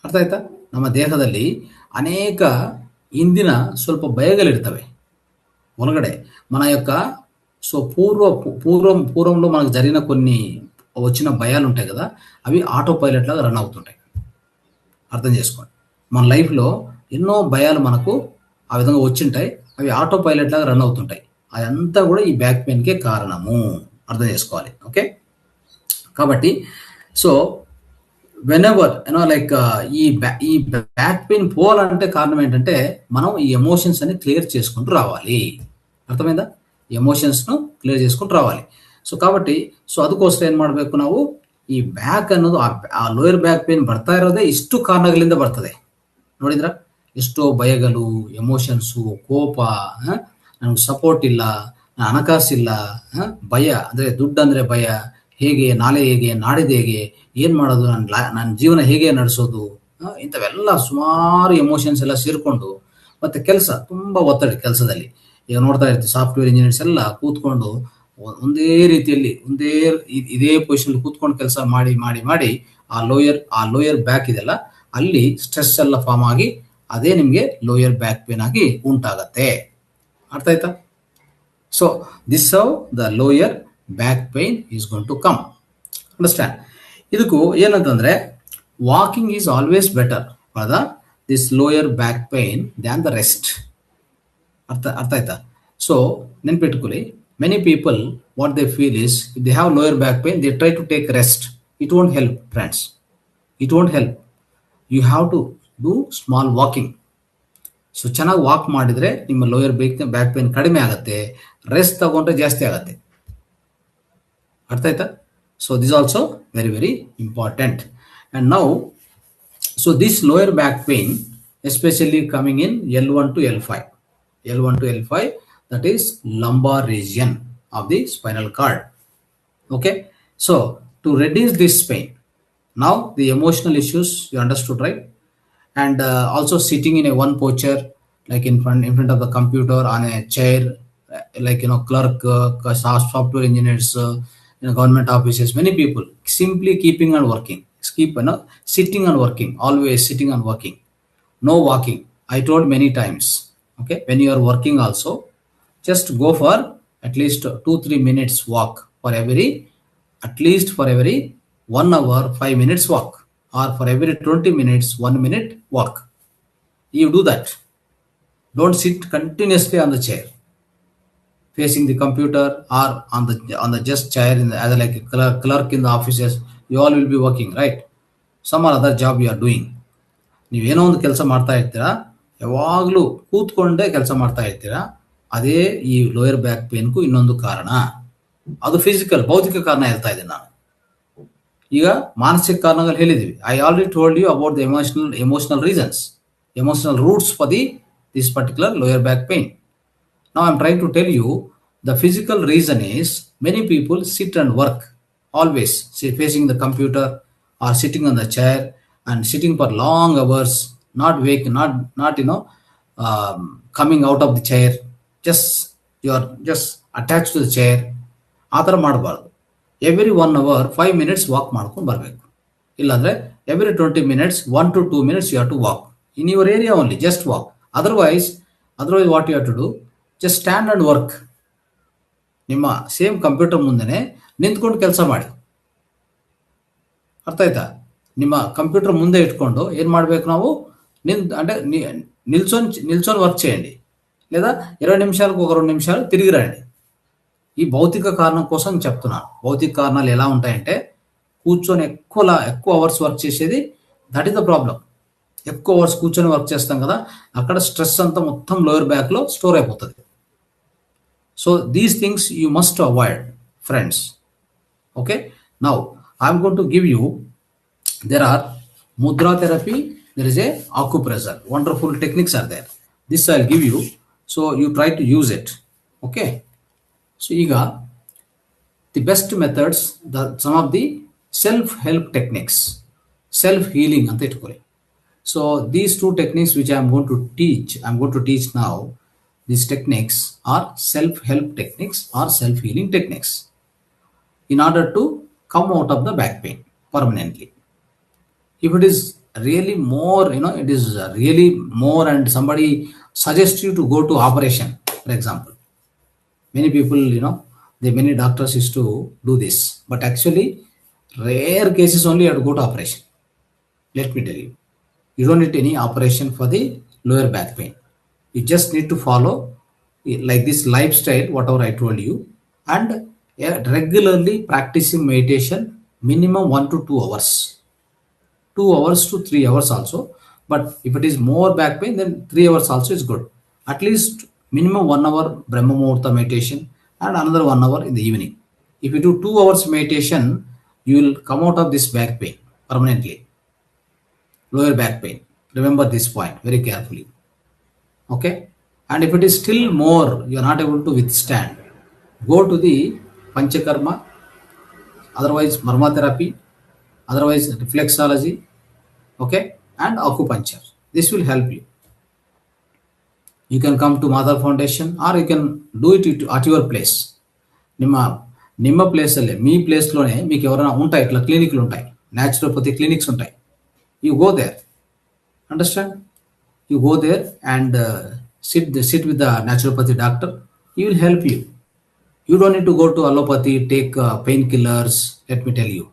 ಅರ್ಥ ಆಯ್ತಾ? ನಮ್ಮ ದೇಹದಲ್ಲಿ అనేక ఇందిన ಸ್ವಲ್ಪ భయగలిರ್ತವೆ ఒలగడే మన యొక్క సో పూర్వంలో మనకు జరిగిన కొన్ని వచ్చిన భయాలు ఉంటాయి కదా, అవి ఆటో పైలట్ లాగా రన్ అవుతుంటాయి. అర్థం చేసుకోండి. మన లైఫ్లో ఎన్నో భయాలు మనకు ఆ విధంగా వచ్చింటాయి, అవి ఆటో పైలట్ లాగా రన్ అవుతుంటాయి. అదంతా కూడా ఈ బ్యాక్ పెయిన్కే కారణము. అర్థం చేసుకోవాలి. ఓకే, కాబట్టి సో వెనెవర్ లైక్ ఈ బ్యాక్ పెయిన్ పోవాలంటే కారణం ఏంటంటే మనం ఈ ఎమోషన్స్ అని క్లియర్ చేసుకుంటూ రావాలి. ಅರ್ಥమైందా? ಎಮೋಷನ್ಸ್ ಕ್ಲಿಯರ್ చేసుకుంటూ ರಾవాలి. ಸೊ కాబట్టి ಸೊ ಅದಕ್ಕೋಸ್ಕರ ಏನ್ ಮಾಡ್ಬೇಕು ನಾವು, ಈ ಬ್ಯಾಕ್ ಅನ್ನೋದು ಆ ಲೋಯರ್ ಬ್ಯಾಕ್ ಪೇನ್ ಬರ್ತಾ ಇರೋದೇ ಇಷ್ಟು ಕಾರಣಗಳಿಂದ ಬರ್ತದೆ. ನೋಡಿದ್ರ, ಎಷ್ಟೋ ಭಯಗಳು, ಎಮೋಷನ್ಸು, ಕೋಪ, ನಮ್ಗೆ ಸಪೋರ್ಟ್ ಇಲ್ಲ, ಹಣಕಾಸಿಲ್ಲ, ಭಯ ಅಂದ್ರೆ ದುಡ್ಡು ಅಂದ್ರೆ ಭಯ, ಹೇಗೆ ನಾಳೆ ಹೇಗೆ ನಾಡಿದ್ದು ಹೇಗೆ, ಏನ್ ಮಾಡೋದು, ನನ್ನ ಜೀವನ ಹೇಗೆ ನಡೆಸೋದು, ಇಂಥವೆಲ್ಲ ಸುಮಾರು ಎಮೋಷನ್ಸ್ ಎಲ್ಲ ಸೇರ್ಕೊಂಡು, ಮತ್ತೆ ಕೆಲಸ ತುಂಬಾ ಒತ್ತಡ ಕೆಲಸದಲ್ಲಿ. ಈಗ ನೋಡ್ತಾ ಇರ್ತೀವಿ ಸಾಫ್ಟ್ವೇರ್ ಇಂಜಿನಿಯರ್ಸ್ ಎಲ್ಲ ಕೂತ್ಕೊಂಡು ಒಂದೇ ರೀತಿಯಲ್ಲಿ ಇದೇ ಪೊಸಿಷನ್ ಕೂತ್ಕೊಂಡು ಕೆಲಸ ಮಾಡಿ ಮಾಡಿ ಮಾಡಿ ಆ ಲೋಯರ್ ಬ್ಯಾಕ್ ಇದೆಲ್ಲ ಅಲ್ಲಿ ಸ್ಟ್ರೆಸ್ ಎಲ್ಲ ಫಾರ್ಮ್ ಆಗಿ ಅದೇ ನಿಮ್ಗೆ ಲೋಯರ್ ಬ್ಯಾಕ್ ಪೇನ್ ಆಗಿ ಉಂಟಾಗತ್ತೆ. ಅರ್ಥ ಆಯ್ತಾ? So this how the lower back pain is going to come. Understand? ಇದಕ್ಕೂ ಏನಂತಂದ್ರೆ, walking is always better for this lower back pain than the rest. ಅರ್ಥ ಆಯ್ತಾ? ಸೊ ನೆನ್ಪಿಟ್ಕೊಳ್ಳಿ, many people what they feel is, if they have lower back pain they try to take rest. It won't help friends, it won't help. You have to do small walking. So ಚೆನ್ನಾಗಿ walk ಮಾಡಿದ್ರೆ ನಿಮ್ಮ lower back pain ಕಡಿಮೆ ಆಗುತ್ತೆ, rest ತಗೊಂಡ್ರೆ ಜಾಸ್ತಿ ಆಗುತ್ತೆ. ಅರ್ಥ ಆಯ್ತಾ? So this also very very important. And now so this lower back pain especially coming in L1 to L5. L1 to L5, that is lumbar region of the spinal cord. Okay, so to reduce this pain, now the emotional issues you understood, right? And also sitting in a one posture, like in front of the computer, on a chair, like clerk, software engineers, government offices, many people simply keeping on working, sitting and working, always sitting and working, no walking. I told many times. Okay, when you are working also, just go for at least 2-3 minutes walk for every 1 hour 5 minutes walk, or for every 20 minutes 1 minute walk. You do that. Don't sit continuously on the chair facing the computer, or on the just chair as like a clerk in the offices. You all will be working, right? Some other job you are doing. ನೀವೇನೋ ಒಂದು ಕೆಲಸ ಮಾಡ್ತಾ ಇರ್ತೀರಾ, ಯಾವಾಗಲೂ ಕೂತ್ಕೊಂಡೇ ಕೆಲಸ ಮಾಡ್ತಾ ಇರ್ತೀರಾ. ಅದೇ ಈ ಲೋಯರ್ ಬ್ಯಾಕ್ ಪೇನ್ಗೂ ಇನ್ನೊಂದು ಕಾರಣ. ಅದು ಫಿಸಿಕಲ್, ಭೌತಿಕ ಕಾರಣ ಹೇಳ್ತಾ ಇದ್ದೀನಿ ನಾನು. ಈಗ ಮಾನಸಿಕ ಕಾರಣಗಳು ಹೇಳಿದ್ವಿ. I already told you about the emotional reasons, emotional roots for this particular lower back pain. Now I'm trying to tell you the physical reason is many people sit and work always, facing the computer or sitting on the chair and sitting for long hours, not coming out of the chair. Just you are just attached to the chair. ಆ ಥರ ಮಾಡಬಾರ್ದು. Every 1 hour 5 minutes walk ಮಾಡ್ಕೊಂಡು ಬರಬೇಕು. ಇಲ್ಲಾಂದರೆ every 20 minutes 1 to 2 minutes you have to walk in your area only, just walk. Otherwise what you have to do, just stand and work. ನಿಮ್ಮ same computer ಮುಂದೆನೆ ನಿಂತ್ಕೊಂಡು ಕೆಲಸ ಮಾಡಿ. ಅರ್ಥ ಆಯ್ತಾ? ನಿಮ್ಮ ಕಂಪ್ಯೂಟರ್ ಮುಂದೆ ఇట్టుಕೊಂಡು ಏನು ಮಾಡಬೇಕು ನಾವು, అంటే నిల్చొని వర్క్ చేయండి, లేదా 20 నిమిషాలకు ఒక 2 నిమిషాలు తిరిగి రండి. ఈ భౌతిక కారణం కోసం చెప్తున్నాను. భౌతిక కారణాలు ఎలా ఉంటాయంటే, కూర్చొని ఎక్కువ అవర్స్ వర్క్ చేసేది, దట్ ఈస్ ద ప్రాబ్లం. ఎక్కువ అవర్స్ కూర్చొని వర్క్ చేస్తాం కదా, అక్కడ స్ట్రెస్ అంతా మొత్తం లోయర్ బ్యాక్లో స్టోర్ అయిపోతుంది. So these things you must avoid, friends. Okay, now I am going to give you, there are mudra therapy, there is a acupressure, wonderful techniques are there. This I'll give you, so you try to use it. Okay, so iga the best methods, some of the self help techniques, self healing anta itkoli. So these two techniques which I am going to teach now, these techniques are self-help techniques or self-healing techniques in order to come out of the back pain permanently. If it is really more, it is really more and somebody suggests you to go to operation, for example. Many people, many doctors used to do this, but actually rare cases only you have to go to operation. Let me tell you, you don't need any operation for the lower back pain. You just need to follow like this lifestyle, whatever I told you, and regularly practicing meditation, minimum 1 to 2 hours, 2 hours to 3 hours also. But if it is more back pain, then 3 hours also is good. At least minimum 1 hour Brahma Muhurta meditation and another 1 hour in the evening. If you do 2 hours meditation, you will come out of this back pain permanently, lower back pain. Remember this point very carefully. Okay, and if it is still more, you are not able to withstand, go to the Panchakarma, otherwise Marma therapy, otherwise reflexology, okay, and acupuncture. This will help you. You can come to Mother Foundation or you can do it at your place. ನಿಮ್ಮ ಪ್ಲೇಸಲ್ಲೇ, మీ ప్లేస్లోనే మీకు ఎవరైనా ఉంటాయి, ఇట్లా క్లినిక్లు ఉంటాయి, naturopathy clinics ఉంటాయి. You go there, understand? You go there and sit with the naturopathy doctor. He will help you. You don't need to go to allopathy, take painkillers. Let me tell you,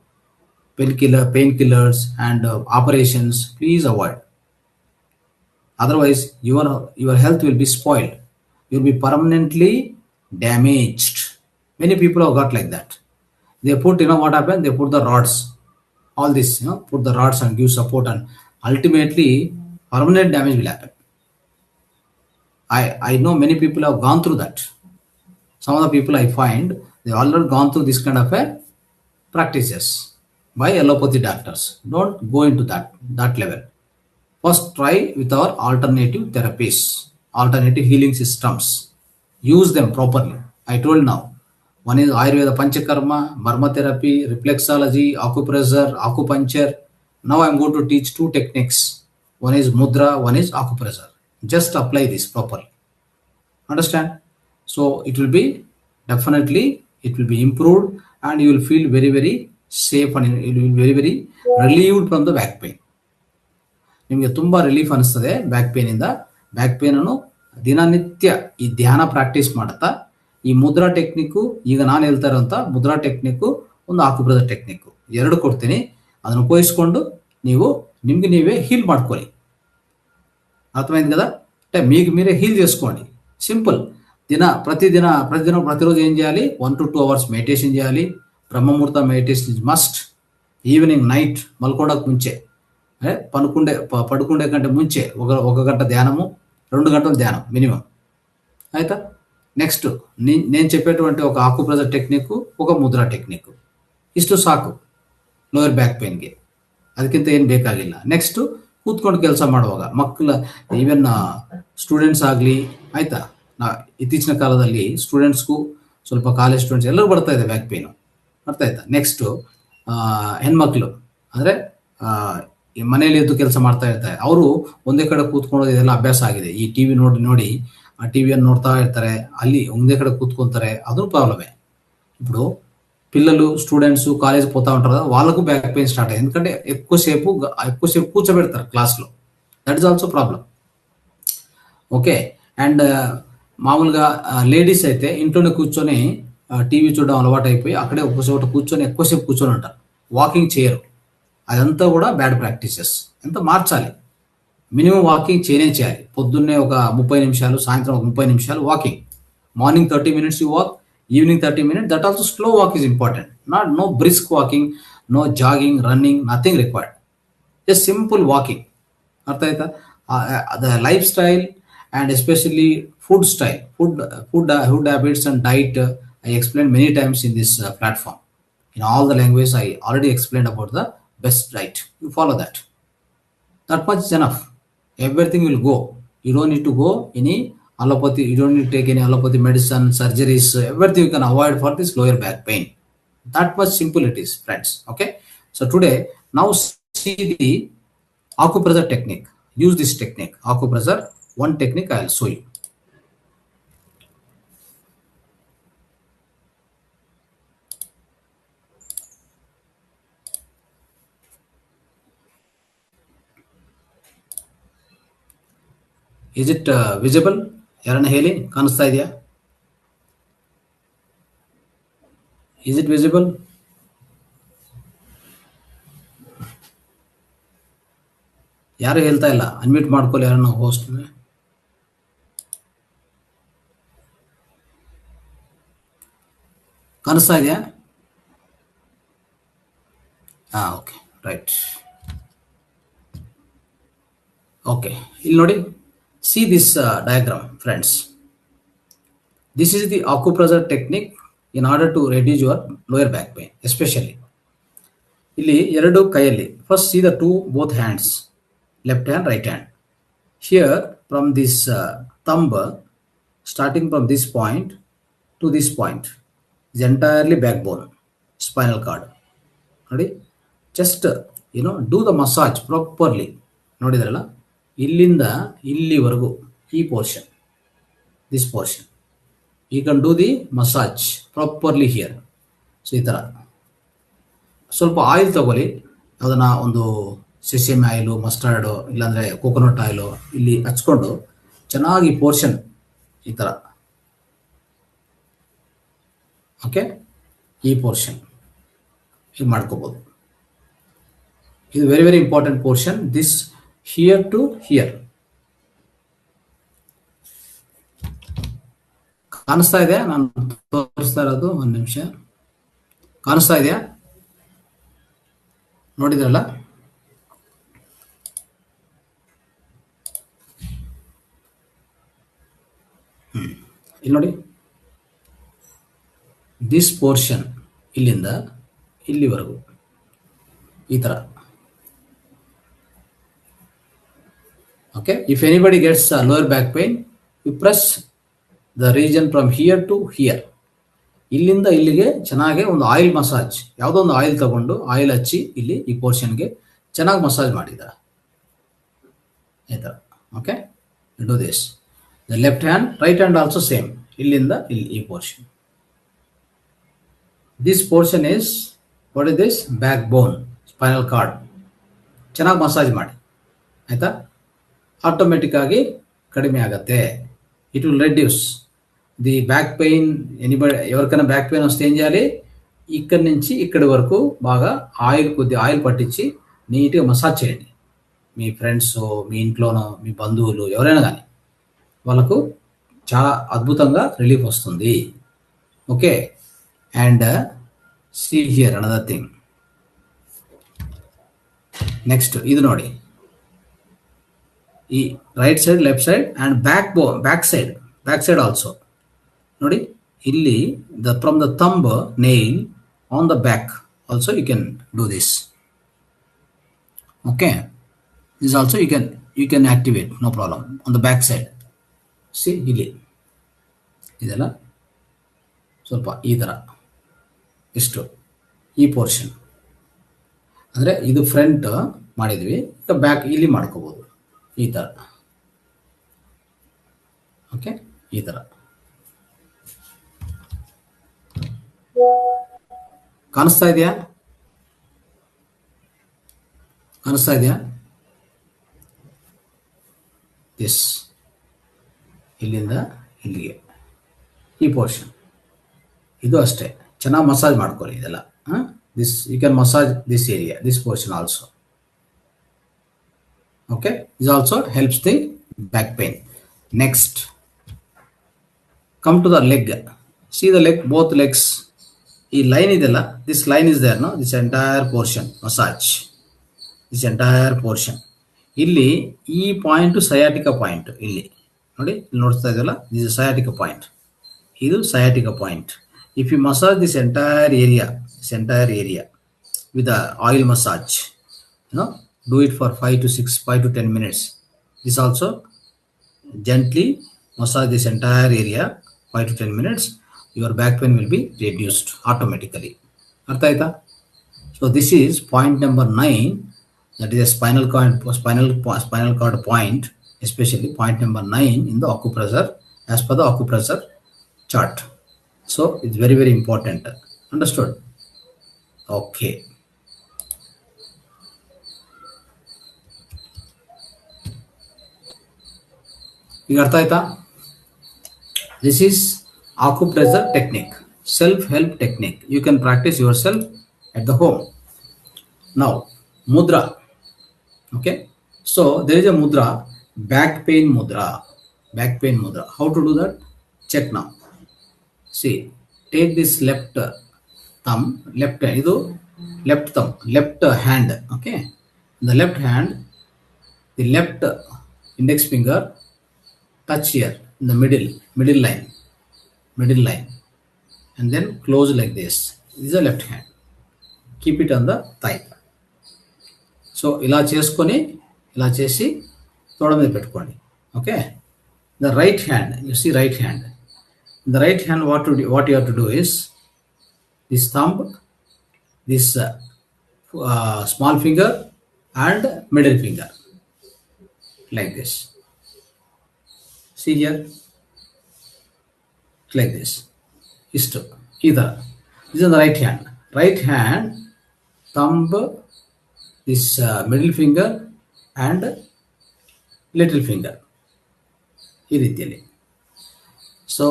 painkillers and operations, please avoid. Otherwise your health will be spoiled. You will be permanently damaged. Many people have got like that. They put, what happened, they put the rods, all this, put the rods and give support, and ultimately permanent damage will happen. I know many people have gone through that. Some of the people I find, they already gone through this kind of a practices by allopathy doctors. Don't go into that level. First try with our alternative therapies, alternative healing systems. Use them properly. I told now, one is Ayurveda Panchakarma, Marma therapy, reflexology, acupressure, acupuncture. Now I am going to teach 2 techniques. One is mudra, one is acupressure. Just apply this properly. Understand? So it will be definitely, it will be improved, and you will feel very, very safe, and you will be very, very relieved from the back pain. ನಿಮಗೆ ತುಂಬಾ relief ಅನಿಸ್ತದೆ back pain ಇಂದ. Back pain ಅನ್ನು ದಿನನಿತ್ಯ ಈ ಧ್ಯಾನ practice ಮಾಡ್ತಾ, ಈ ಮುದ್ರಾ ಟೆಕ್ನಿಕ್, ಈಗ ನಾನು ಹೇಳ್ತಾ ಇರುವಂತ ಮುದ್ರಾ ಟೆಕ್ನಿಕ್, ಒಂದು ಆಕ್ಯುಪ್ರೆಷರ್ ಟೆಕ್ನಿಕ್, 2 ಕೊಡ್ತೀನಿ. ಅದನ್ನು ಉಪಯೋಗಿಸ್ಕೊಂಡು ನೀವು నిమ్కి నీవే హీల్ ಮಾಡ್ಕೊಳ್ಳಿ. అర్థమైంది కదా? అంటే మీకు మీరే హీల్ చేసుకోండి. సింపుల్. ప్రతిరోజు ఏం చేయాలి? 1 to 2 hours మెడిటేషన్ చేయాలి. బ్రహ్మముహూర్త meditation is must. Evening night మల్కోడకు ముంచే, పడుకుండే కంటే ముంచే 1 గంట ధ్యానము, 2 గంటలు ధ్యానం మినిమం. ಆಯ್ತಾ? నెక్స్ట్ నేను చెప్పేటువంటి ఒక ఆకుప్రెషర్ టెక్నిక్, ఒక ముద్రా టెక్నిక్, ಇಷ್ಟು ಸಾಕು. ಲೋಯರ್ ಬ್ಯಾಕ್ ಪೇನ್ಗೆ. ಅದಕ್ಕಿಂತ ಏನು ಬೇಕಾಗಿಲ್ಲ. ನೆಕ್ಸ್ಟು ಕೂತ್ಕೊಂಡು ಕೆಲಸ ಮಾಡುವಾಗ ಮಕ್ಕಳ ಈವನ್ ಸ್ಟೂಡೆಂಟ್ಸ್ ಆಗಲಿ, ಆಯಿತಾ, ಇತ್ತೀಚಿನ ಕಾಲದಲ್ಲಿ ಸ್ಟೂಡೆಂಟ್ಸ್ಗೂ ಸ್ವಲ್ಪ ಕಾಲೇಜ್ ಸ್ಟೂಡೆಂಟ್ಸ್ ಎಲ್ಲರೂ ಬರ್ತಾ ಇದೆ ಬ್ಯಾಕ್ ಪೇನು, ಅರ್ಥ ಆಯ್ತಾ. ನೆಕ್ಸ್ಟು ಹೆಣ್ಮಕ್ಳು ಅಂದರೆ ಈ ಮನೆಯಲ್ಲಿ ಎದ್ದು ಕೆಲಸ ಮಾಡ್ತಾ ಇರ್ತಾರೆ, ಅವರು ಒಂದೇ ಕಡೆ ಕೂತ್ಕೊಳ್ಳೋದು ಇದೆಲ್ಲ ಅಭ್ಯಾಸ ಆಗಿದೆ. ಈ ಟಿ ವಿ ನೋಡಿ ನೋಡಿ ಆ ಟಿ ವಿಯನ್ನು ನೋಡ್ತಾ ಇರ್ತಾರೆ, ಅಲ್ಲಿ ಒಂದೇ ಕಡೆ కూర్చుంటారే, ಅದು ప్రాబ్లమే. ఇప్పుడు పిల్లలు స్టూడెంట్స్ కాలేజ్ పోతా ఉంటారు, వాళ్ళకు బ్యాక్ పెయిన్ స్టార్ట్ అయ్యింది. ఎందుకంటే ఎక్కువసేపు కూర్చోబెడతారు క్లాస్లో. That is also problem. Okay. And మామూలుగా లేడీస్ అయితే ఇంట్లోనే కూర్చొని టీవీ చూడడం అలవాటు అయిపోయి అక్కడే ఒక చోట కూర్చొని ఎక్కువసేపు కూర్చొని ఉంటారు, వాకింగ్ చేయరు. అదంతా కూడా బ్యాడ్ ప్రాక్టీసెస్. ఎంత మార్చాలి, మినిమం వాకింగ్ చేయాలి. పొద్దున్నే ఒక 30 నిమిషాలు, సాయంత్రం ఒక 30 నిమిషాలు walking. Morning 30 minutes you walk, evening 30 minutes. That also slow walk is important. No brisk walking, no jogging, running, nothing required. Just simple walking. ಅರ್ಥ ಆಯ್ತಾ. the lifestyle and especially food style, food habits and diet, I explained many times in this platform. In all the languages I already explained about the best diet. You follow that. That much is enough. Everything will go. You don't need to go any allopathy. You don't need to take any allopathy medicine, surgeries. Everything you can avoid for this lower back pain. That much simple it is, friends. Okay. So today, now see the acupressure technique. Use this technique, acupressure. One technique I will show you. Is it visible? ಯಾರನ್ನ ಹೇಳಿ, ಕಾಣಿಸ್ತಾ ಇದೆಯಾ? Is it visible? ಯಾರು ಹೇಳ್ತಾ ಇಲ್ಲ, unmute ಮಾಡ್ಕೊಳ್ಳಿ ಯಾರನ್ನ host. ಕಾಣಿಸ್ತಾ ಇದೆಯಾ? Okay, right. ಓಕೆ, ಇಲ್ಲಿ ನೋಡಿ. See this diagram, friends. This is the acupressure technique in order to reduce your lower back pain, especially. ಇಲ್ಲಿ ಎರಡು ಕೈಯಲ್ಲಿ, first see the both hands, left hand, right hand. Here from this thumb, starting from this point to this point, is entirely backbone, spinal cord. ನೋಡಿ, just do the massage properly. ನೋಡಿದ್ರಲ್ಲ, ಇಲ್ಲಿಂದ ಇಲ್ಲಿವರೆಗೂ ಈ portion, this portion, you can do the massage properly here. So ಈ ಥರ ಸ್ವಲ್ಪ oil ತಗೊಳ್ಳಿ, ಅದನ್ನು ಒಂದು ಸೆಸೆಮಿ ಆಯಿಲು, ಮಸ್ಟರ್ಡು, ಇಲ್ಲಾಂದರೆ ಕೋಕೋನಟ್ ಆಯಿಲು ಇಲ್ಲಿ ಹಚ್ಕೊಂಡು ಚೆನ್ನಾಗಿ ಪೋರ್ಷನ್ ಈ ಥರ, ಓಕೆ, ಈ ಪೋರ್ಷನ್ ಹೀಗೆ ಮಾಡ್ಕೋಬೋದು. ಇದು very very important portion. This here to here. ಕಾಣಿಸ್ತಾ ಇದೆಯಾ? ನಾನು ತೋರಿಸ್ತಾ ಇರೋದು, ಒಂದು ನಿಮಿಷ. ಕಾಣಿಸ್ತಾ ಇದೆಯಾ? ನೋಡಿದ್ರಲ್ಲ, ಇಲ್ಲಿ ನೋಡಿ, ದಿಸ್ ಪೋರ್ಷನ್ ಇಲ್ಲಿಂದ ಇಲ್ಲಿವರೆಗೂ ಈ ಥರ. Okay, if anybody gets lower back pain, you press the region from here to here. ಇಲ್ಲಿಂದ ಇಲ್ಲಿಗೆ ಚೆನ್ನಾಗಿ ಒಂದು ಆಯಿಲ್ ಮಸಾಜ್, ಯಾವುದೋ ಒಂದು ಆಯಿಲ್ ತಗೊಂಡು ಆಯಿಲ್ ಹಚ್ಚಿ ಇಲ್ಲಿ ಈ ಪೋರ್ಷನ್ಗೆ ಚೆನ್ನಾಗಿ ಮಸಾಜ್ ಮಾಡಿದ್ದಾರೆ ಈ ಥರ. Okay, do this. The left hand, right hand also same. ಇಲ್ಲಿಂದ ಇಲ್ಲಿ ಈ portion, this portion is what is this? Back bone, spinal cord. ಚೆನ್ನಾಗಿ ಮಸಾಜ್ ಮಾಡಿ, ಆಯಿತಾ. ಆಟೋಮೆಟಿಕ್ ಆಗಿ ಕಡಿಮೆ ಆಗುತ್ತೆ. It will reduce the back pain. ఎవరికైనా బ్యాక్ పెయిన్ వస్తే ఏం చేయాలి? ఇక్కడి నుంచి ఇక్కడి వరకు బాగా కొద్ది ఆయిల్ పట్టించి నీట్గా మసాజ్ చేయండి. మీ ఫ్రెండ్స్, మీ ఇంట్లోనో, మీ బంధువులు ఎవరైనా కానీ వాళ్ళకు చాలా అద్భుతంగా రిలీఫ్ వస్తుంది. Okay, and see here another thing. Next ఇది ನೋಡಿ, ಈ right side, left side and back side also ನೋಡಿ. ಇಲ್ಲಿ from the thumb nail on the back, also you can do this. Okay, this also you can activate, no problem. On the back side, see ಇಲ್ಲಿ ಇದೆಲ್ಲ ಸ್ವಲ್ಪ ಈ ಥರ ಇಷ್ಟು ಈ portion ಅಂದರೆ ಇದು ಫ್ರಂಟ್ ಮಾಡಿದ್ವಿ, ಈಗ ಬ್ಯಾಕ್ ಇಲ್ಲಿ ಮಾಡ್ಕೋಬೋದು ಈ ಥರ. ಓಕೆ, ಈ ಥರ ಕಾಣಿಸ್ತಾ ಇದೆಯಾ? ಕಾಣಿಸ್ತಾ ಇದೆಯಾ? ಎಸ್, ಇಲ್ಲಿಂದ ಇಲ್ಲಿಗೆ ಈ ಪೋರ್ಷನ್ ಇದು ಅಷ್ಟೇ. ಚೆನ್ನಾಗಿ ಮಸಾಜ್ ಮಾಡ್ಕೊಳ್ಳಿ ಇದೆಲ್ಲ. This you can massage this area, this portion also. Okay, this also helps the back pain. Next, come to the leg. See the leg, both legs. ಈ ಲೈನ್ ಇದೆಲ್ಲ, this line is there, no, this entire portion massage, this entire portion. ಇಲ್ಲಿ ಈ point ಸಯಾಟಿಕ point. ಇಲ್ಲಿ ನೋಡಿ, ಇಲ್ಲಿ ನೋಡ್ತಾ ಇದೆಯಲ್ಲ, this sciatica point, ಇದು sciatica point. If you massage this entire area with a oil massage, do it for 5 to 10 minutes. This also gently massage this entire area 5 to 10 minutes. Your back pain will be reduced automatically. Artha aita? So this is point number 9, that is a spinal cord point, especially point number 9 in the acupressure, as per the acupressure chart. So it's very, very important. Understood? Okay. ಈಗ ಅರ್ಥ ಆಯ್ತಾ? This is acupressure technique, self-help technique. You can practice yourself at the home. Now, mudra. Okay. So there is a mudra, back pain mudra. Back pain mudra. How to do that? Check now. See, take this left thumb, left thumb, left hand. Okay. In the left hand, the left index finger touch here in the middle line, and then close like this. This is the left hand. Keep it on the thigh. So ఇలా చేసుకొని ఇలా చేసి తోడ మీద పెట్టుకోండి. Okay. The right hand, you see right hand. In the right hand, what you have to do is this thumb, this small finger and middle finger, like this. See here, like this. Either this is the right hand. Right hand, thumb, this middle finger and little finger. So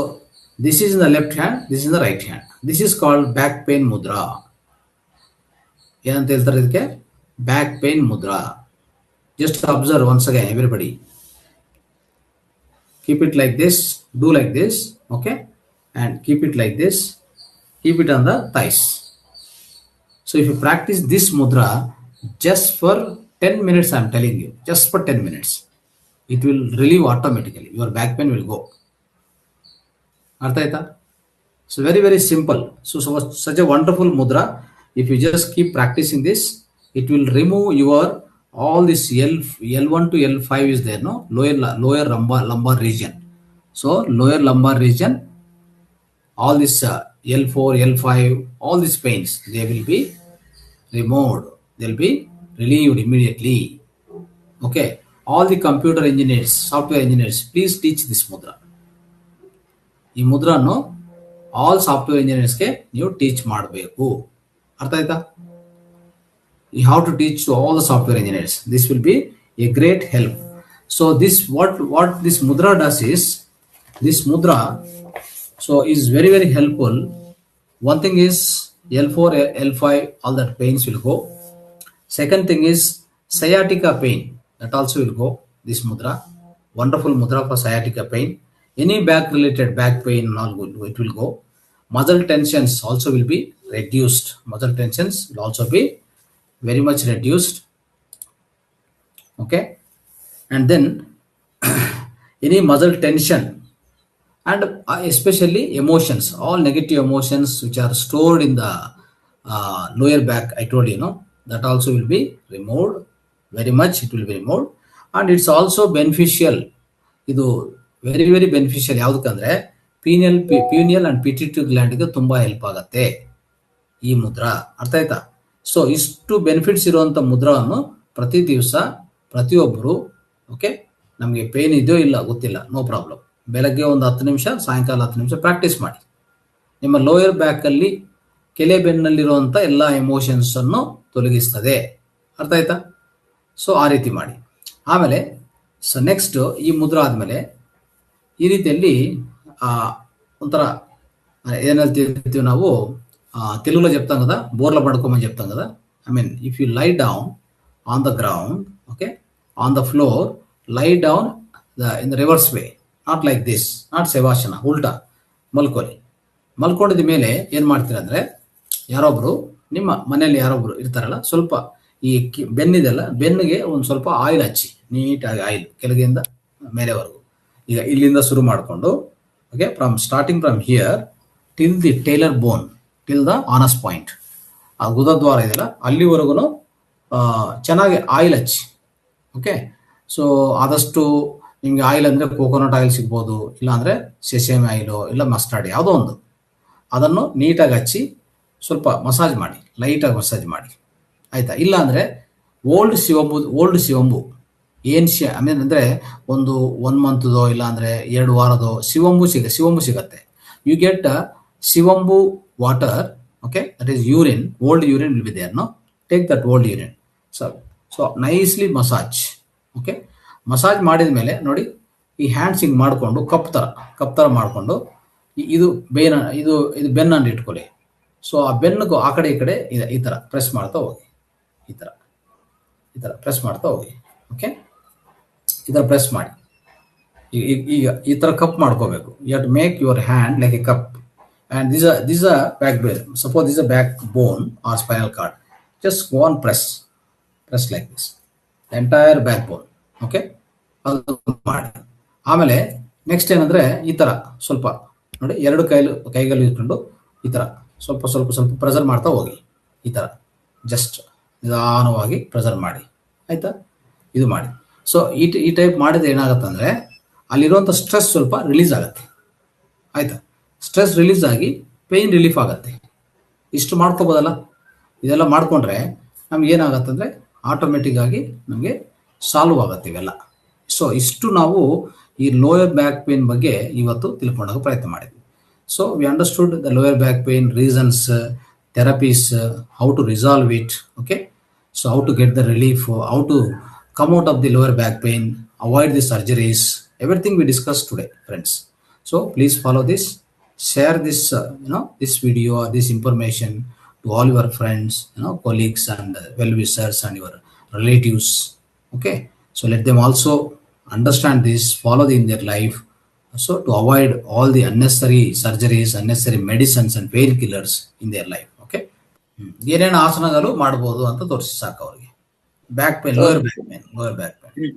this is in the left hand, this is in the right hand. This is called back pain mudra. ಏನಂತ ಹೇಳ್ತಾರೆ ಇದಕ್ಕೆ? Back pain Mudra. Just observe once again, everybody. Keep it like this, do like this, okay, and keep it like this, keep it on the thighs. So if you practice this mudra just for 10 minutes, I am telling you, just for 10 minutes, it will relieve automatically. Your back pain will go. Artha aita? So very, very simple. So such a wonderful mudra. If you just keep practicing this, it will remove your all this L1 to L5 is there, no, lower lumbar region. So lower lumbar region, all this L4, L5, all these pains, they will be removed. They'll be relieved immediately. Okay. All the computer engineers, software engineers, please teach this mudra. ಈ ಮುದ್ರಾನು all software ಇಂಜಿನಿಯರ್ಸ್ಗೆ ನೀವು teach ಮಾಡಬೇಕು. ಅರ್ಥ ಆಯ್ತಾ? You have to teach to all the software engineers. This will be a great help. So this what this mudra does is, this mudra is very, very helpful. One thing is L4, L5, all that pains will go. Second thing is sciatica pain, that also will go. This mudra, wonderful mudra for sciatica pain. Any back related back pain, all good, it will go. Muscle tensions also will be reduced. Muscle tensions will also be very much reduced. Okay. And then any muscle tension and especially emotions, all negative emotions which are stored in the lower back, I told you, no, that also will be removed. Very much it will be removed. And it's also beneficial. ಇದು very very beneficial. ಯಾವುದಕ್ಕಂದ್ರೆ pineal and pituitary ಗ್ಲ್ಯಾಂಡ್ಗೆ ತುಂಬಾ help ಆಗುತ್ತೆ ಈ ಮುದ್ರಾ. ಅರ್ಥ ಆಯ್ತಾ? So ಇಷ್ಟು benefits ಇರುವಂತ ಮುದ್ರವನ್ನು ಪ್ರತಿ ದಿವಸ ಪ್ರತಿಯೊಬ್ಬರು, ಓಕೆ, ನಮಗೆ ಪೇನ್ ಇದೆಯೋ ಇಲ್ಲ ಗೊತ್ತಿಲ್ಲ, ನೋ ಪ್ರಾಬ್ಲಮ್, ಬೆಳಗ್ಗೆ ಒಂದು 10 ನಿಮಿಷ, ಸಾಯಂಕಾಲ 10 ನಿಮಿಷ ಪ್ರಾಕ್ಟೀಸ್ ಮಾಡಿ. ನಿಮ್ಮ ಲೋಯರ್ ಬ್ಯಾಕ್ ಅಲ್ಲಿ ಕೆಲೆ ಬೆನ್ನಲ್ಲಿರುವಂತ ಎಲ್ಲ ಎಮೋಷನ್ಸ್ ಅನ್ನು ತೊಲಗಿಸ್ತದೆ. ಅರ್ಥ ಆಯ್ತಾ? ಸೊ ಆ ರೀತಿ ಮಾಡಿ. ಆಮೇಲೆ ನೆಕ್ಸ್ಟ್ ಈ ಮುದ್ರಾ ಆದ್ಮೇಲೆ ಈ ರೀತಿಯಲ್ಲಿ ಒಂಥರ ಏನಂತೀವಿ ನಾವು, తెలుగులో చెప్తాం కదా, బోర్ల పడుకోమని చెప్తాం కదా. I mean if you lie down on the ground, okay, on the floor, lie down in the reverse way, not like this, not ಸೇವಾಸನ, ಉಲ್ಟಾ ಮಲ್ಕೊಂಡಿದ ಮೇಲೆ ಏನ್ ಮಾಡ್ತೀರ ಅಂದ್ರೆ, ಯಾರೊಬ್ರು ನಿಮ್ಮ ಮನೆಯಲ್ಲಿ ಯಾರೊಬ್ರು ಇರ್ತಾರಲ್ಲ, ಸ್ವಲ್ಪ ಈ ಬೆನ್ನಿದೆಲ್ಲ, ಬೆನ್ನಿಗೆ ಒಂದು ಸ್ವಲ್ಪ ಆಯಿಲ್ ಹಚ್ಚಿ, ನೀಟಾಗಿ ಆಯಿಲ್ ಕೆಳಗಿಂದ ಮೇಲೆವರೆಗೂ. ಈಗ ಇಲ್ಲಿಂದ ಶುರು ಮಾಡಿಕೊಂಡು, okay, starting from here till the tail bone, till the anus point, ಆ ಗುದದ್ವಾರ ಇದೆಯಲ್ಲ ಅಲ್ಲಿವರೆಗೂ ಚೆನ್ನಾಗಿ ಆಯಿಲ್ ಹಚ್ಚಿ. ಓಕೆ, ಸೊ ಆದಷ್ಟು ನಿಮ್ಗೆ ಆಯಿಲ್ ಅಂದ್ರೆ ಕೋಕೋನಟ್ ಆಯಿಲ್ ಸಿಗ್ಬೋದು, ಇಲ್ಲಾಂದ್ರೆ ಸೆಸೇಮಿ ಆಯಿಲು, ಇಲ್ಲ ಮಸ್ಟರ್ಡ್, ಯಾವುದೋ ಒಂದು, ಅದನ್ನು ನೀಟಾಗಿ ಹಚ್ಚಿ ಸ್ವಲ್ಪ ಮಸಾಜ್ ಮಾಡಿ, ಲೈಟಾಗಿ ಮಸಾಜ್ ಮಾಡಿ, ಆಯ್ತಾ? ಇಲ್ಲ ಅಂದ್ರೆ ಓಲ್ಡ್ ಶಿವಂಬು ಏನ್ ಐ ಮೀನ್ ಅಂದ್ರೆ ಒಂದು 1 ಮಂತ್ದೋ ಇಲ್ಲ ಅಂದ್ರೆ 2 ವಾರದೋ ಶಿವಂಬು ಸಿಗತ್ತೆ. You get shivambu water, okay, that is urine, old urine will be there, no, take that old urine, so nicely massage, okay, massage ಮಾಡಿದ ಮೇಲೆ ನೋಡಿ, ಈ ಹ್ಯಾಂಡ್ಸ್ ಹಿಂಗ್ ಮಾಡ್ಕೊಂಡು ಕಪ್ ತರ ಮಾಡ್ಕೊಂಡು, ಇದು ಬೆನ್ನನ್ನು ಇಟ್ಕೊಳ್ಳಿ. ಸೊ ಆ ಬೆನ್ನಿಗೂ ಆ ಕಡೆ ಈ ಕಡೆ ಈ ತರ ಪ್ರೆಸ್ ಮಾಡ್ತಾ ಹೋಗಿ, ಈ ತರ ಪ್ರೆಸ್ ಮಾಡ್ತಾ ಹೋಗಿ, ಓಕೆ, ಈ ತರ ಪ್ರೆಸ್ ಮಾಡಿ. ಈಗ ಈ ತರ ಕಪ್ ಮಾಡ್ಕೋಬೇಕು. You have to make your hand like a cup. And these are backbone. Suppose this is a backbone or spinal cord. Just go on press like this, the entire backbone. Okay, ಅದು ಮಾಡಿ. ಆಮೇಲೆ next ಏನಂದ್ರೆ, ಈ ತರ ಸ್ವಲ್ಪ ನೋಡಿ, 2 ಕೈಗಳು ಇಟ್ಕೊಂಡು ಈ ತರ ಸ್ವಲ್ಪ ಪ್ರೆಸರ್ ಮಾಡ್ತಾ ಹೋಗಿ. ಈ ತರ ಜಸ್ಟ್ ನಿಧಾನವಾಗಿ ಪ್ರೆಸರ್ ಮಾಡಿ, ಆಯ್ತಾ? ಇದು ಮಾಡಿ. ಸೊ ಈ ಟೈಪ್ ಮಾಡಿದ್ರೆ ಏನಾಗುತ್ತೆ ಅಂದ್ರೆ, ಅಲ್ಲಿರುವಂತ ಸ್ಟ್ರೆಸ್ ಸ್ವಲ್ಪ ರಿಲೀಸ್ ಆಗುತ್ತೆ, ಆಯ್ತಾ? ಸ್ಟ್ರೆಸ್ ರಿಲೀಸ್ ಆಗಿ ಪೇಯ್ನ್ ರಿಲೀಫ್ ಆಗುತ್ತೆ. ಇಷ್ಟು ಮಾಡ್ಕೋಬೋದಲ್ಲ. ಇದೆಲ್ಲ ಮಾಡ್ಕೊಂಡ್ರೆ ನಮ್ಗೆ ಏನಾಗತ್ತೆ ಅಂದರೆ, ಆಟೋಮೆಟಿಕ್ ಆಗಿ ನಮಗೆ ಸಾಲ್ವ್ ಆಗುತ್ತೆ ಇವೆಲ್ಲ. ಸೊ ಇಷ್ಟು ನಾವು ಈ ಲೋಯರ್ ಬ್ಯಾಕ್ ಪೇನ್ ಬಗ್ಗೆ ಇವತ್ತು ತಿಳ್ಕೊಂಡಾಗ ಪ್ರಯತ್ನ ಮಾಡಿದ್ವಿ. So we understood the lower back pain reasons, therapies, how to resolve it, okay, so how to get the relief, how to come out of the lower back pain, avoid the surgeries, everything we discuss today, friends. So please follow this. Share this this video or this information to all your friends, colleagues and well-wishers and your relatives. Okay, so let them also understand this, follow in their life, so to avoid all the unnecessary surgeries, unnecessary medicines and painkillers in their life. Okay, ಏನೇನು ಆಸನಗಳು ಮಾಡಬಹುದು ಅಂತ ತೋರಿಸಿ ಸಾಕು ಅವರಿಗೆ. Back pain, lower back pain.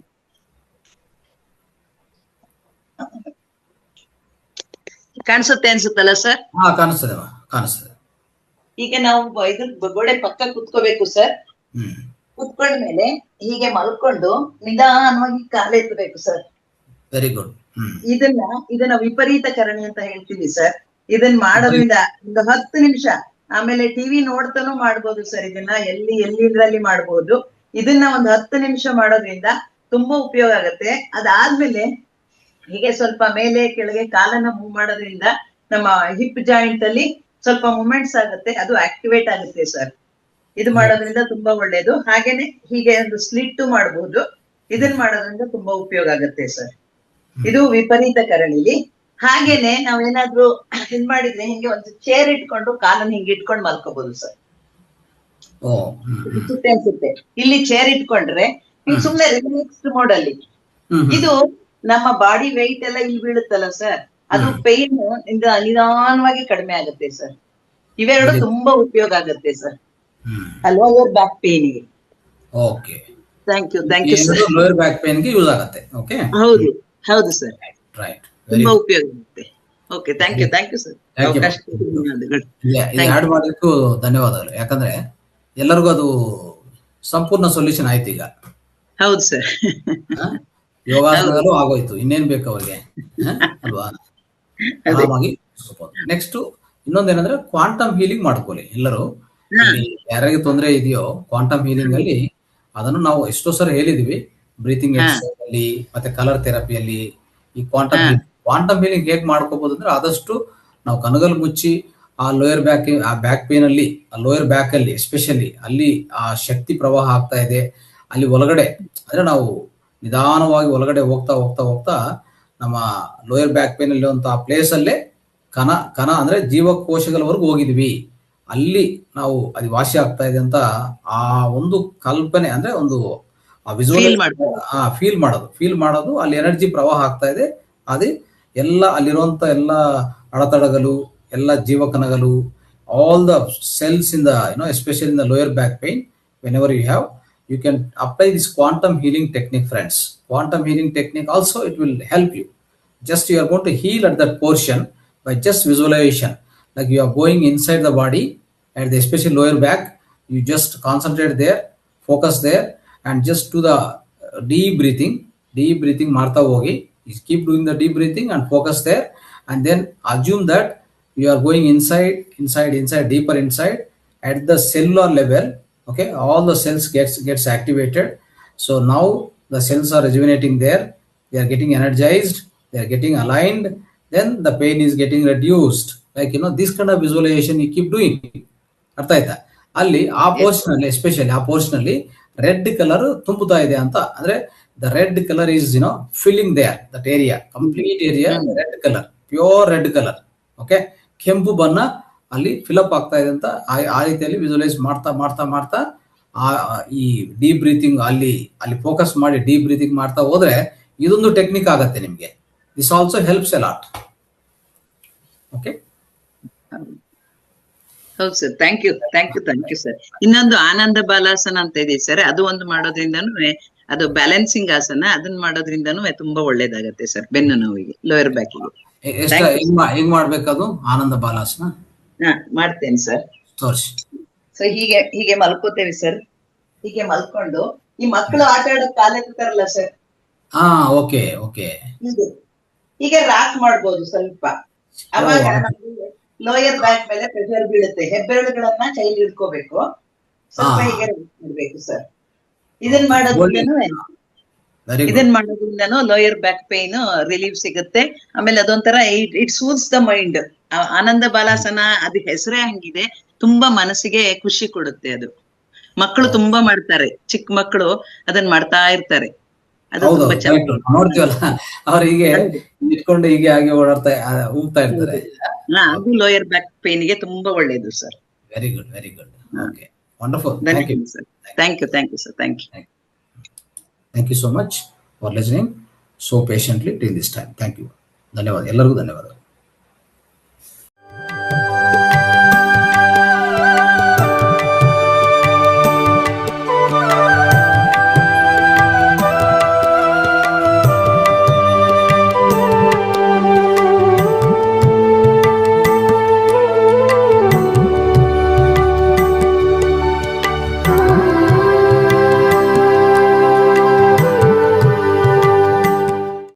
ಕಾಣಿಸುತ್ತೆ ಅನ್ಸುತ್ತಲ್ಲ sir? ಕಾಣಿಸ್ತದೆ. ಈಗ ನಾವು ಇದ್ರ ಗೋಡೆ ಪಕ್ಕ ಕುತ್ಕೋಬೇಕು ಸರ್. ಕುತ್ಕೊಂಡ್ಮೇಲೆ ಹೀಗೆ ಮಲ್ಕೊಂಡು ನಿಧಾನವಾಗಿ ಕಾಲೆತ್ತಬೇಕು ಸರ್. Very good. ಇದನ್ನ ವಿಪರೀತ ಕರಣಿ ಅಂತ ಹೇಳ್ತೀವಿ ಸರ್. ಇದನ್ನ ಮಾಡೋದ್ರಿಂದ ಒಂದು 10 ನಿಮಿಷ, ಆಮೇಲೆ ಟಿವಿ ನೋಡ್ತಾನೂ ಮಾಡ್ಬೋದು ಸರ್. ಇದನ್ನ ಎಲ್ಲಿಂದ್ರಲ್ಲಿ ಮಾಡ್ಬೋದು. ಇದನ್ನ ಒಂದು 10 ನಿಮಿಷ ಮಾಡೋದ್ರಿಂದ ತುಂಬಾ ಉಪಯೋಗ ಆಗತ್ತೆ. ಅದಾದ್ಮೇಲೆ ಹೀಗೆ ಸ್ವಲ್ಪ ಮೇಲೆ ಕೆಳಗೆ ಕಾಲನ್ನ ಮೂವ್ ಮಾಡೋದ್ರಿಂದ ನಮ್ಮ ಹಿಪ್ ಜಾಯಿಂಟ್ ಅಲ್ಲಿ ಸ್ವಲ್ಪ ಮೂವ್ಮೆಂಟ್ಸ್ ಆಗುತ್ತೆ, ಅದು ಆಕ್ಟಿವೇಟ್ ಆಗುತ್ತೆ ಸರ್. ಇದು ಮಾಡೋದ್ರಿಂದ ತುಂಬಾ ಒಳ್ಳೇದು. ಹಾಗೇನೆ ಹೀಗೆ ಒಂದು ಸ್ಲಿಟ್ ಮಾಡಬಹುದು. ಇದನ್ನ ಮಾಡೋದ್ರಿಂದ ತುಂಬಾ ಉಪಯೋಗ ಆಗುತ್ತೆ ಸರ್. ಇದು ವಿಪರೀತ ಕರಣಿಲಿ. ಹಾಗೇನೆ ನಾವೇನಾದ್ರೂ ಇದ್ ಮಾಡಿದ್ರೆ ಹಿಂಗೆ ಒಂದು ಚೇರ್ ಇಟ್ಕೊಂಡು ಕಾಲನ್ನ ಹಿಂಗೆ ಇಟ್ಕೊಂಡು ಮಲ್ಕೋಬಹುದು ಸರ್. ಅನ್ಸುತ್ತೆ ಇಲ್ಲಿ ಚೇರ್ ಇಟ್ಕೊಂಡ್ರೆ ಸುಮ್ನೆ ರಿಲ್ಯಾಕ್ಸ್ಡ್ ಮೋಡ್ ಅಲ್ಲಿ. ಇದು ನಮ್ಮ ಬಾಡಿ ವೆಯ್ಟ್ ಎಲ್ಲ ಇಲ್ಲಿ ಬೀಳುತ್ತಲ್ಲ ಸರ್, ಅದು ಪೇನ್ ಇಂದ ನಿಧಾನವಾಗಿ ಕಡಿಮೆ ಆಗುತ್ತೆ ಸರ್. ಇವೆರಡು ತುಂಬಾ ಉಪಯೋಗ ಆಗುತ್ತೆ ಸರ್ ಲೋಯರ್ ಬ್ಯಾಕ್ ಪೇನ್ಗೆ. Okay, thank you sir. Lower back ಪೇನ್ಗೆ ಯೂಸ್ ಆಗುತ್ತೆ. ಓಕೆ, ಹೌದು ಸರ್, ರೈಟ್, ತುಂಬಾ ಉಪಯೋಗ ಆಗುತ್ತೆ. Okay, thank you sir. Thank you. ಅವಕಾಶ ಕೊಟ್ಟಿದ್ದಕ್ಕೆ ಧನ್ಯವಾದಗಳು. ಇದು ಆ್ಯಡ್ ಮಾಡೋದಕ್ಕೂ ಧನ್ಯವಾದಗಳು. ಯಾಕಂದ್ರೆ ಎಲ್ಲರಿಗೂ ಅದು ಸಂಪೂರ್ಣ ಸೊಲ್ಯೂಷನ್ ಆಯ್ತು ಈಗ. ಹೌದು ಸರ್. ಯೋಗಾಸನದಲ್ಲೂ ಆಗೋಯ್ತು, ಇನ್ನೇನ್ ಬೇಕು ಅವ್ರಿಗೆ, ಅಲ್ವಾ? ಆರಾಮಾಗಿ ನೆಕ್ಸ್ಟ್ ಇನ್ನೊಂದೇನಂದ್ರೆ ಕ್ವಾಂಟಮ್ ಹೀಲಿಂಗ್ ಮಾಡ್ಕೊಳ್ಳಿ ಎಲ್ಲರೂ. ಯಾರಿಗೆ ತೊಂದರೆ ಇದೆಯೋ ಕ್ವಾಂಟಮ್ ಹೀಲಿಂಗ್ ಅಲ್ಲಿ ಅದನ್ನು ನಾವು ಎಷ್ಟೋ ಸಲ ಹೇಳಿದೀವಿ. ಬ್ರೀತಿಂಗ್ ಎಕ್ಸರ್ಸೈಸ್ ಅಲ್ಲಿ ಮತ್ತೆ ಕಲರ್ ಥೆರಪಿಯಲ್ಲಿ ಈ ಕ್ವಾಂಟಮ್ ಹೀಲಿಂಗ್ ಹೇಗ್ ಮಾಡ್ಕೋಬಹುದು ಅಂದ್ರೆ, ಆದಷ್ಟು ನಾವು ಕನಗಲ್ ಮುಚ್ಚಿ ಆ ಲೋಯರ್ ಬ್ಯಾಕ್, ಆ ಬ್ಯಾಕ್ ಪೇನ್ ಅಲ್ಲಿ, ಆ ಲೋಯರ್ ಬ್ಯಾಕ್ ಅಲ್ಲಿ ಎಸ್ಪೆಷಲಿ ಅಲ್ಲಿ ಆ ಶಕ್ತಿ ಪ್ರವಾಹ ಆಗ್ತಾ ಇದೆ. ಅಲ್ಲಿ ಒಳಗಡೆ ಅಂದ್ರೆ ನಾವು ನಿಧಾನವಾಗಿ ಒಳಗಡೆ ಹೋಗ್ತಾ ಹೋಗ್ತಾ ಹೋಗ್ತಾ ನಮ್ಮ ಲೋಯರ್ ಬ್ಯಾಕ್ ಪೇನ್ ಅಲ್ಲಿ ಆ ಪ್ಲೇಸ್ ಅಲ್ಲೇ ಕಣ ಅಂದ್ರೆ ಜೀವಕೋಶಗಳವರೆಗೂ ಹೋಗಿದ್ವಿ. ಅಲ್ಲಿ ನಾವು ಅದು ವಾಸಿ ಆಗ್ತಾ ಇದೆ ಅಂತ ಆ ಒಂದು ಕಲ್ಪನೆ ಅಂದ್ರೆ ಒಂದು ಫೀಲ್ ಮಾಡೋದು ಅಲ್ಲಿ ಎನರ್ಜಿ ಪ್ರವಾಹ ಆಗ್ತಾ ಇದೆ. ಅದೇ ಎಲ್ಲ ಅಲ್ಲಿರುವಂತ ಎಲ್ಲ ಅಡೆತಡೆಗಳು, ಎಲ್ಲ ಜೀವಕಣಗಳು, all the cells in the especially in the lower back pain, whenever you can apply this quantum healing technique, friends. Quantum healing technique also, it will help you. Just you are going to heal at that portion by just visualization. Like you are going inside the body at the especially lower back, you just concentrate there, focus there, and just do the deep breathing martha hogi. You keep doing the deep breathing and focus there, and then assume that you are going inside, deeper inside at the cellular level. Okay, all the cells gets activated. So now the cells are rejuvenating there, they are getting energized, they are getting aligned, then the pain is getting reduced. Like this kind of visualization you keep doing. ಅರ್ಥ ಆಯ್ತಾ? ಅಲ್ಲಿ ಆ portion ಅಲ್ಲಿ especially ಆ portion ಅಲ್ಲಿ red colour ತುಂಬುತ್ತಾ ಇದೆ ಅಂತ ಅಂದ್ರೆ, the red colour is filling there that area, complete area red colour, pure red colour. Okay, ಕೆಂಪು ಬಣ್ಣ ಅಲ್ಲಿ ಫಿಲಪ್ ಆಗ್ತಾ ಇದೆ ಅಂತ ಆ ರೀತಿಯಲ್ಲಿ ವಿಜುವಲೈಸ್ ಮಾಡ್ತಾ ಮಾಡ್ತಾ ಮಾಡ್ತಾ ಈ ಡೀಪ್ ಬ್ರೀತಿಂಗ್ ಅಲ್ಲಿ ಫೋಕಸ್ ಮಾಡಿ ಡೀಪ್ ಬ್ರೀತಿಂಗ್ ಮಾಡ್ತಾ ಹೋದ್ರೆ ಇದೊಂದು ಟೆಕ್ನಿಕ್ ಆಗತ್ತೆ ನಿಮ್ಗೆ. This also helps A lot. Okay, ಹೌದು ಸರ್, ಥ್ಯಾಂಕ್ ಯು ಸರ್. ಇನ್ನೊಂದು ಆನಂದ ಬಾಲಾಸನ ಅಂತ ಇದೆ ಸರ್, ಅದು ಒಂದು ಮಾಡೋದ್ರಿಂದನೂ ಅದು ಬ್ಯಾಲೆನ್ಸಿಂಗ್ ಆಸನ, ಅದನ್ನ ಮಾಡೋದ್ರಿಂದನೂ ತುಂಬಾ ಒಳ್ಳೇದಾಗತ್ತೆ ಸರ್ ಬೆನ್ನು ನೋವಿಗೆ, ಲೋಯರ್ ಬ್ಯಾಕಿಗೆ. ಹೆಂಗ್ ಮಾಡ್ಬೇಕದು ಆನಂದ ಬಾಲಾಸನ? ಮಾಡ್ತೇನೆ ಸರ್. ಸೊ ಹೀಗೆ ಮಲ್ಕೋತೇವೆ ಸರ್. ಹೀಗೆ ಮಲ್ಕೊಂಡು ಈ ಮಕ್ಕಳು ಆಟ ಆಡೋಕ್ ಕಾಲೆತ್ತಾರಲ್ಲ ಸರ್, ಓಕೆ ಹೀಗೆ ರಾಕ್ ಮಾಡ್ಬೋದು ಸ್ವಲ್ಪ. ಅವಾಗ ಲೋಯರ್ ಬ್ಯಾಕ್ ಮೇಲೆ ಪ್ರೆಷರ್ ಬೀಳುತ್ತೆ. ಹೆಬ್ಬೆರಳುಗಳನ್ನ ಕೈಲಿ ಹಿಡ್ಕೋಬೇಕು, ಸ್ವಲ್ಪ ಹೀಗೆ ಮಾಡ್ಬೇಕು ಸರ್. ಇದನ್ ಮಾಡೋದ್ರಿಂದನೂ ಲೋಯರ್ ಬ್ಯಾಕ್ ಪೇನ್ ರಿಲೀಫ್ ಸಿಗುತ್ತೆ. ಆಮೇಲೆ ಅದೊಂಥರ ಇಟ್ ಸೂಲ್ಸ್ ದ ಮೈಂಡ್. ಆನಂದ ಬಾಲಾಸನ ಅದು ಹೆಸರೇ ಹಂಗಿದೆ, ತುಂಬಾ ಮನಸ್ಸಿಗೆ ಖುಷಿ ಕೊಡುತ್ತೆ. ಅದು ಮಕ್ಕಳು ತುಂಬಾ ಮಾಡ್ತಾರೆ, ಚಿಕ್ಕ ಮಕ್ಕಳು ಅದನ್ನ ಮಾಡ್ತಾ ಇರ್ತಾರೆ. ಅದು ತುಂಬಾ ಚೆನ್ನಾಗಿ ನೋಡ್ತೀವಲ್ಲ, ಅವ್ರು ಹೀಗೆ ಇಟ್ಕೊಂಡು ಹೀಗೆ ಹಾಗೆ ಓಡಾಡ್ತಾ ಹೋಗ್ತಾ ಇರ್ತಾರೆ. ಅದು ಲೋಯರ್ ಬ್ಯಾಕ್ ಪೇನ್ ಗೆ ತುಂಬಾ ಒಳ್ಳೇದು sir. Very good. Okay, wonderful. Thank you sir. Thank you sir. Thank you so much for listening so patiently till this time. Thank you. ಧನ್ಯವಾದ, ಎಲ್ಲರಿಗೂ ಧನ್ಯವಾದ.